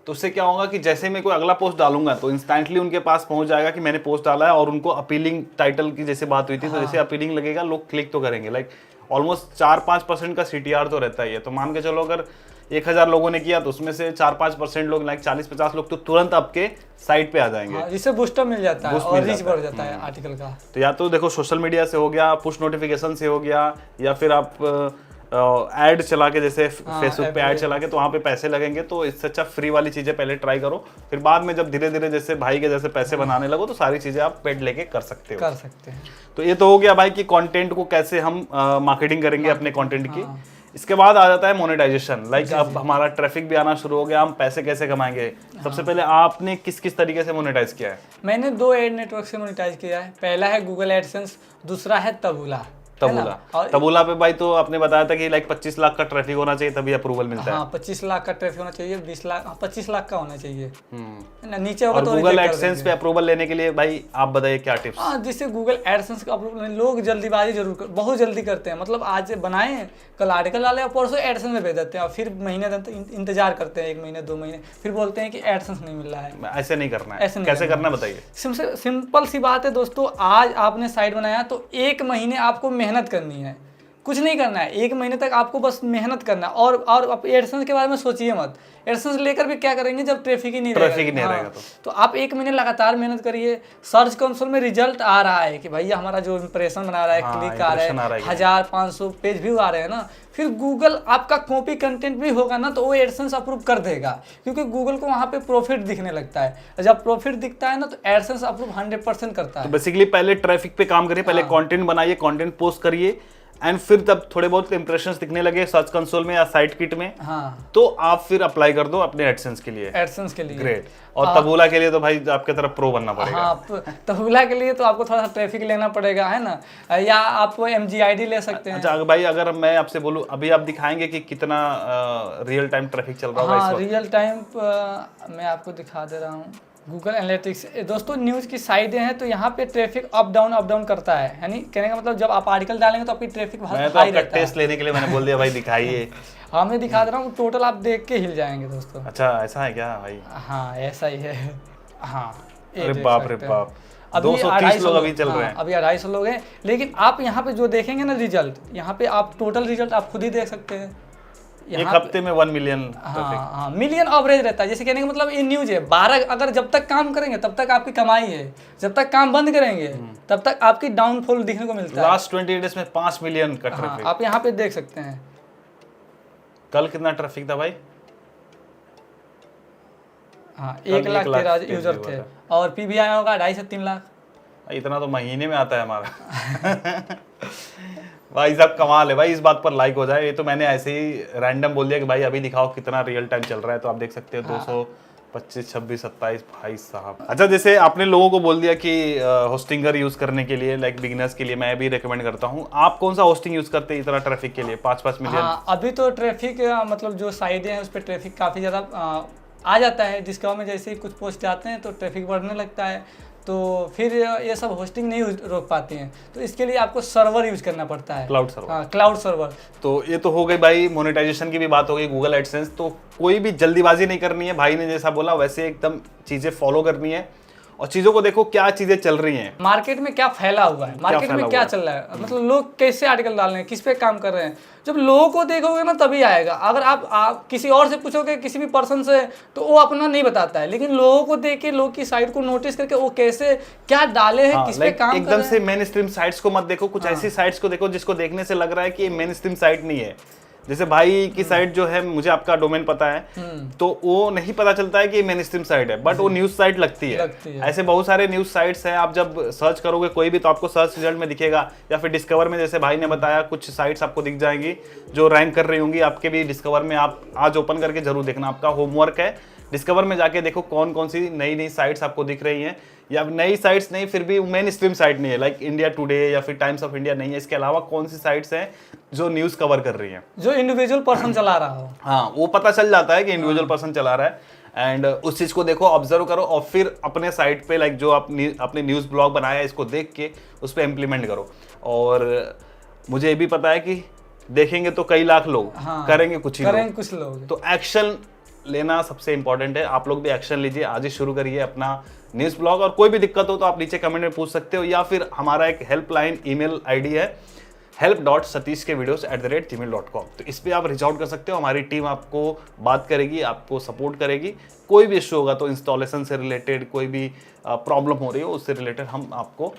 तो उससे क्या होगा कि जैसे मैं कोई अगला पोस्ट डालूंगा तो इंस्टेंटली उनके पास पहुंच जाएगा कि मैंने पोस्ट डाला है, और उनको अपीलिंग टाइटल की जैसे बात हुई थी, तो जैसे अपीलिंग लगेगा लोग क्लिक तो करेंगे। लाइक ऑलमोस्ट 4-5% का CTR तो रहता ही है। तो मान के चलो अगर 1000 लोगों ने किया तो उसमें से 4-5% लोग, लाइक 40-50 लोग तो तुरंत आपके साइट पे आ जाएंगे। जिससे बूस्टर मिल जाता है और रीच बढ़ जाता है आर्टिकल का। तो या तो देखो सोशल मीडिया से हो गया, पुश नोटिफिकेशन से हो गया, या फिर आप ऐड चला के, जैसे फेसबुक पे ऐड चला के, तो वहाँ पे पैसे लगेंगे। तो इससे अच्छा फ्री वाली चीजें पहले ट्राई करो, फिर बाद में जब धीरे धीरे जैसे भाई के जैसे पैसे बनाने लगो तो सारी चीजें आप पेड लेके कर सकते हो। तो ये तो हो गया भाई कि कंटेंट को कैसे हम मार्केटिंग करेंगे अपने कंटेंट की। इसके बाद आ जाता है मोनेटाइजेशन। लाइक अब हमारा ट्रैफिक भी आना शुरू हो गया, हम पैसे कैसे कमाएंगे। सबसे पहले आपने किस किस तरीके से मोनेटाइज किया है? मैंने 2 एड नेटवर्क से मोनेटाइज किया है। पहला है गूगल एडसेंस, दूसरा है तबूला। तबूला पे भाई तो आपने बताया था कि लाइक 25 लाख का ट्रैफिक होना चाहिए तभी अप्रूवल मिलता है। 25 लाख का ट्रैफिक होना चाहिए, 20 लाख 25 लाख का होना चाहिए ना, नीचे होगा और तो गूगल एडसेंस पे अप्रूवल लेने के लिए भाई आप बताइए क्या टिप्स? जिससे गूगल एडसेंस का अप्रूवल, लोग जल्दीबाजी बहुत जल्दी करते हैं। मतलब आज बनाए, कल आर्टिकल डाले और परसों एडसेंस में भेज देते हैं और फिर महीने तक इंतजार करते हैं, 1 महीने 2 महीने, फिर बोलते हैं कि एडसेंस नहीं मिल रहा है। ऐसे नहीं करना है। कैसे करना बताइए? सिंपल सी बात है दोस्तों, आज आपने साइट बनाया तो 1 महीने आपको मेहनत करनी है, कुछ नहीं करना है। 1 महीने तक आपको बस मेहनत करना है। और आप एडसेंस के बारे में सोचिए मत, एडसेंस लेकर भी क्या करेंगे जब ट्रैफिक ही नहीं रहेगा। तो आप 1 महीने लगातार मेहनत करिए। सर्च कंसोल में रिजल्ट आ रहा है कि भैया हमारा जो इंप्रेशन बना रहा है, क्लिक आ रहा है, 1000-500 पेज व्यू आ रहे हैं ना, फिर गूगल आपका कॉपी कंटेंट भी होगा ना तो वो एडसेंस अप्रूव कर देगा, क्योंकि गूगल को वहाँ पे प्रॉफिट दिखने लगता है। जब प्रॉफिट दिखता है ना तो एडसेंस अप्रूव 100% करता है। तो बेसिकली पहले ट्रैफिक पे काम करिए, पहले कंटेंट बनाइए, कंटेंट पोस्ट करिए, एंड फिर तब थोड़े बहुत इंप्रेशंस दिखने लगे सर्च कंसोल में या साइट किट में, तो आप फिर अप्लाई कर दो अपने एडसेंस के लिए। ग्रेट। और तबूला के लिए तो भाई आपके तरफ प्रो बनना पड़ेगा। तबूला के लिए तो आपको थोड़ा सा ट्रैफिक लेना पड़ेगा, है ना, या आप MGID ले सकते हैं। अच्छा भाई, अगर मैं आपसे बोलूं, अभी आप दिखाएंगे कि कितना रियल टाइम ट्रैफिक चल रहा है? रियल टाइम मैं आपको दिखा दे रहा हूँ। गूगल एनालिटिक्स दोस्तों न्यूज़ की साइटें हैं, तो यहाँ पे ट्रैफिक अप डाउन करता है, यानी कहने का मतलब जब आप आर्टिकल डालेंगे तो आपकी ट्रैफिक बहुत हाई रहता है। टेस्ट लेने के लिए मैंने बोल दिया भाई दिखाइए। हाँ मैं दिखा दे रहा हूँ, टोटल आप देख के हिल जाएंगे दोस्तों। अच्छा ऐसा है क्या भाई? हाँ ऐसा ही है। हाँ अरे बाप रे बाप, 230 लोग अभी चल रहे हैं। अभी 250 लोग हैं, लेकिन आप यहाँ पे जो देखेंगे ना रिजल्ट, यहाँ पे आप टोटल रिजल्ट आप खुद ही देख सकते हैं। एक हफ्ते में 1 मिलियन। हाँ मिलियन एवरेज रहता है। जैसे कहने का मतलब ये न्यूज है, 12 अगर जब तक काम करेंगे तब तक आपकी कमाई है, जब तक काम बंद करेंगे तब तक आपकी डाउनफॉल दिखने को मिलता है। लास्ट 20 डेज में 5 मिलियन का ट्रैफिक। आप यहाँ पे देख सकते हैं। कल कितना ट्रैफिक था भाई? 1,13,000 यूजर थे और PVI होगा 2.5 से 3 लाख। इतना तो महीने में आता है हमारा। भाई साहब कमाल है भाई, इस बात पर लाइक हो जाए। ये तो मैंने ऐसे ही रैंडम बोल दिया कि भाई अभी दिखाओ कितना रियल टाइम चल रहा है, तो आप देख सकते हो 225, 26, 27 भाई साहब। अच्छा जैसे आपने लोगों को बोल दिया कि होस्टिंगर यूज करने के लिए, लाइक बिगिनर्स के लिए मैं भी रिकमेंड करता हूँ। आप कौन सा होस्टिंग यूज करते हैं इतना ट्रैफिक के लिए 5-5 मिलियन? अभी तो ट्रैफिक मतलब जो साइटें हैं उस पर ट्रैफिक काफ़ी ज़्यादा आ जाता है। डिस्कवर में जैसे ही कुछ पोस्ट आते हैं तो ट्रैफिक बढ़ने लगता है, तो फिर ये सब होस्टिंग नहीं रोक पाती हैं, तो इसके लिए आपको सर्वर यूज करना पड़ता है, क्लाउड सर्वर। हाँ क्लाउड सर्वर। तो ये तो हो गई भाई मोनेटाइजेशन की भी बात हो गई, गूगल एडसेंस। तो कोई भी जल्दीबाजी नहीं करनी है, भाई ने जैसा बोला वैसे एकदम चीजें फॉलो करनी है और चीजों को देखो क्या चीजें चल रही हैं, मार्केट में क्या फैला हुआ है, मार्केट में क्या चल रहा है, मतलब लोग कैसे आर्टिकल डाल रहे हैं, किस पे काम कर रहे हैं। जब लोगों को देखोगे ना तभी आएगा। अगर आप किसी और से पूछोगे, किसी भी पर्सन से, तो वो अपना नहीं बताता है, लेकिन लोगों को देख के, लोग की साइट को नोटिस करके वो कैसे क्या डाले हैं, किस पे काम कर रहे हैं। एकदम से मेन स्ट्रीम साइट्स को मत देखो, कुछ ऐसी साइट्स को देखो जिसको देखने से लग रहा है कि ये मेन स्ट्रीम साइट नहीं है। जैसे भाई की साइट जो है, मुझे आपका डोमेन पता है, तो वो नहीं पता चलता है कि मेन स्ट्रीम साइट है, बट वो न्यूज साइट लगती है। ऐसे बहुत सारे न्यूज साइट्स हैं, आप जब सर्च करोगे कोई भी तो आपको सर्च रिजल्ट में दिखेगा, या फिर डिस्कवर में जैसे भाई ने बताया कुछ साइट्स आपको दिख जाएंगी जो रैंक कर रही होंगी आपके भी डिस्कवर में। आप आज ओपन करके जरूर देखना, आपका होमवर्क है। डिस्कवर में जाके देखो कौन कौन सी नई नई साइट्स आपको दिख रही हैं, या नई साइट्स नहीं फिर भी मेन स्ट्रीम साइट नहीं है, लाइक इंडिया टुडे या फिर टाइम्स ऑफ इंडिया नहीं है। इसके अलावा कौन सी साइट्स हैं जो न्यूज़ कवर कर रही हैं, जो इंडिविजुअल पर्सन चला रहा हो। हाँ वो पता चल जाता है कि इंडिविजुअल पर्सन चला रहा है। एंड उस चीज़ को देखो, ऑब्जर्व करो और फिर अपने साइट पे लाइक जो अपने न्यूज़ ब्लॉग बनाया इसको देख के उस पर इम्प्लीमेंट करो। और मुझे ये भी पता है कि देखेंगे तो कई लाख लोग, करेंगे कुछ लोग। तो एक्शन लेना सबसे इंपॉर्टेंट है। आप लोग भी एक्शन लीजिए, आज ही शुरू करिए अपना न्यूज़ ब्लॉग। और कोई भी दिक्कत हो तो आप नीचे कमेंट में पूछ सकते हो, या फिर हमारा एक हेल्पलाइन ईमेल आईडी है help.satishkevideos@gmail.com। तो इस पर आप रीच आउट कर सकते हो, हमारी टीम आपको बात करेगी, आपको सपोर्ट करेगी। कोई भी इशू होगा तो इंस्टॉलेशन से रिलेटेड कोई भी प्रॉब्लम हो रही हो उससे रिलेटेड हम आपको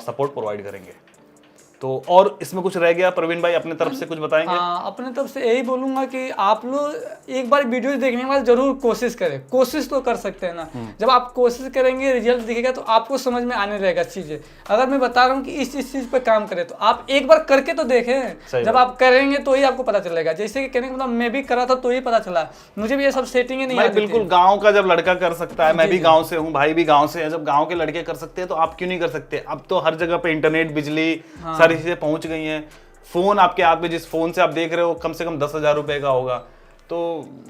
सपोर्ट प्रोवाइड करेंगे। तो और इसमें कुछ रह गया प्रवीण भाई, अपने तरफ से कुछ बताएंगे? हाँ, अपने तरफ से यही बोलूंगा कि आप लोग एक बार वीडियो देखने के बाद जरूर कोशिश करें। कोशिश तो कर सकते हैं ना, जब आप कोशिश करेंगे रिजल्ट दिखेगा तो आपको समझ में आने रहेगा चीजें। अगर मैं बता रहा हूँ कि इस चीज पे काम करें तो आप एक बार करके तो देखें। जब आप करेंगे तो ही आपको पता चलेगा। जैसे कि कहने का मतलब मैं भी करा था तो ही पता चला, मुझे भी ये सब सेटिंग नहीं आती थी। बिल्कुल, गांव का जब लड़का कर सकता है, मैं भी गांव से हूँ, भाई भी गांव से है, जब गांव के लड़के कर सकते हैं तो आप क्यों नहीं कर सकते? अब तो हर जगह पे इंटरनेट, बिजली, सारी चीजें पहुंच गई हैं। फोन आपके हाथ में, जिस फोन से आप देख रहे हो कम से कम 10,000 रुपए का होगा, तो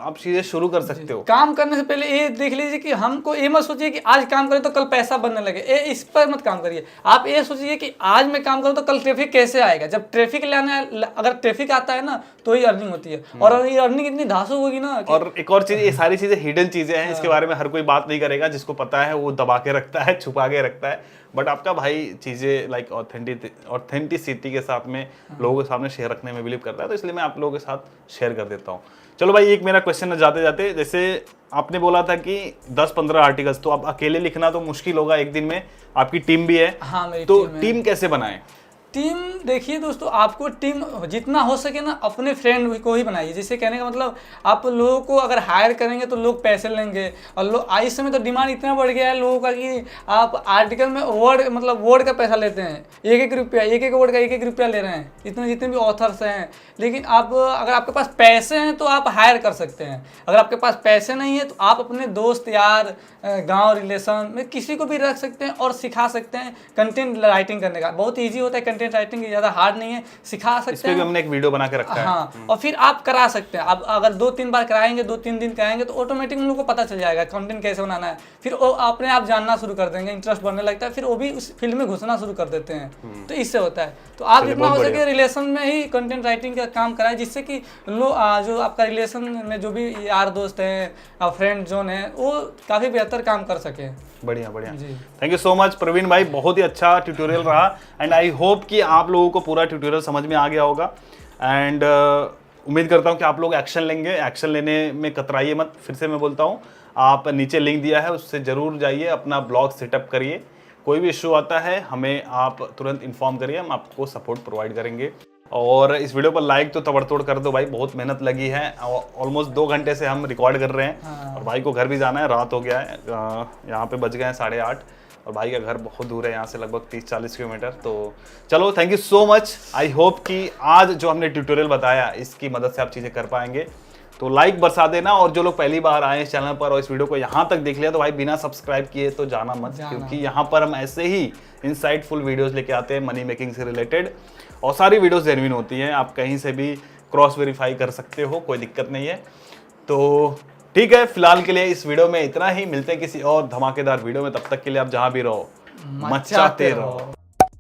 आप चीजें शुरू कर सकते हो। काम करने से पहले ये देख लीजिए कि हमको ये मत सोचिए कि आज काम करें तो कल पैसा बनने लगे, इस पर मत काम करिए। आप ये सोचिए कि आज मैं काम करूं तो कल ट्रैफिक कैसे आएगा। जब ट्रैफिक लाना, अगर ट्रैफिक आता है ना तो ही अर्निंग होती है, और ये अर्निंग इतनी धांसू होगी ना। और एक और चीज, ये सारी चीजें हिडन चीजें हैं, इसके बारे में हर कोई बात नहीं करेगा। जिसको पता है वो दबा के रखता है, छुपा के रखता है। बट आपका भाई चीजें लाइक ऑथेंटिसिटी के साथ में लोगों के सामने शेयर रखने में बिलीव करता है, तो इसलिए मैं आप लोगों के साथ शेयर कर देता हूँ। चलो भाई, एक मेरा क्वेश्चन है जाते जाते, जैसे आपने बोला था कि 10-15 आर्टिकल्स, तो अब अकेले लिखना तो मुश्किल होगा एक दिन में, आपकी टीम भी है। हाँ, मेरी तो टीम है। टीम कैसे बनाएं? टीम देखिए दोस्तों, आपको टीम जितना हो सके ना अपने फ्रेंड को ही बनाइए। जैसे कहने का मतलब, आप लोगों को अगर हायर करेंगे तो लोग पैसे लेंगे, और लोग इस समय तो डिमांड इतना बढ़ गया है लोगों का कि आप आर्टिकल में वर्ड का पैसा लेते हैं। 1-1 रुपया, 1-1 वर्ड का 1-1 रुपया ले रहे हैं, इतने जितने भी ऑथर्स हैं। लेकिन आप अगर आपके पास पैसे हैं तो आप हायर कर सकते हैं। अगर आपके पास पैसे नहीं है तो आप अपने दोस्त यार, गांव, रिलेशन में किसी को भी रख सकते हैं और सिखा सकते हैं कंटेंट राइटिंग करने का। बहुत ईजी होता है कंटेंट राइटिंग, ज़्यादा हार्ड नहीं है, सिखा सकते हैं। इस पे भी हमने एक वीडियो बना के रखा है। हाँ, और फिर आप करा सकते हैं। आप अगर 2-3 बार कराएंगे, 2-3 दिन कराएंगे तो ऑटोमेटिक उन लोगों को पता चल जाएगा कंटेंट कैसे बनाना है। फिर वो अपने आप जानना शुरू कर देंगे, इंटरेस्ट बढ़ने लगता है, फिर वो भी उस फील्ड में घुसना शुरू कर देते हैं। तो इससे होता है। तो आप जितना हो सके रिलेशन में ही कंटेंट राइटिंग का काम कराएं, जिससे कि जो आपका रिलेशन में जो भी यार दोस्त हैं, फ्रेंड जोन है, वो काफ़ी बेहतर काम कर सके। बढ़िया बढ़िया, thank you so much Praveen भाई, बहुत ही अच्छा ट्यूटोरियल रहा। एंड आई होप कि आप लोगों को पूरा ट्यूटोरियल समझ में आ गया होगा। एंड उम्मीद करता हूँ कि आप लोग एक्शन लेंगे। एक्शन लेने में कतराइए मत। फिर से मैं बोलता हूँ, आप नीचे लिंक दिया है उससे ज़रूर जाइए, अपना ब्लॉग सेटअप करिए। कोई भी इशू आता है हमें आप तुरंत इन्फॉर्म करिए, हम आपको सपोर्ट प्रोवाइड करेंगे। और इस वीडियो पर लाइक तो तबड़तोड़ कर दो भाई, बहुत मेहनत लगी है। ऑलमोस्ट 2 घंटे से हम रिकॉर्ड कर रहे हैं। हाँ। और भाई को घर भी जाना है, रात हो गया है, यहाँ पे बज गए हैं 8:30, और भाई का घर बहुत दूर है यहाँ से, लगभग 30-40 किलोमीटर। तो चलो, thank you so much. I hope कि आज जो हमने ट्यूटोरियल बताया इसकी मदद से आप चीज़ें कर पाएंगे। तो लाइक बरसा देना, और जो लोग पहली बार आए इस चैनल पर और इस वीडियो को यहाँ तक देख लिया तो भाई बिना सब्सक्राइब किए तो जाना मत, क्योंकि यहाँ पर हम ऐसे ही इनसाइटफुल वीडियोस लेके आते हैं मनी मेकिंग से रिलेटेड, और सारी वीडियोस जेन्युइन होती हैं। आप कहीं से भी क्रॉस वेरीफाई कर सकते हो, कोई दिक्कत नहीं है। तो ठीक है, फिलहाल के लिए इस वीडियो में इतना ही। मिलते हैं किसी और धमाकेदार वीडियो में, तब तक के लिए आप जहाँ भी रहो मचाते रहो।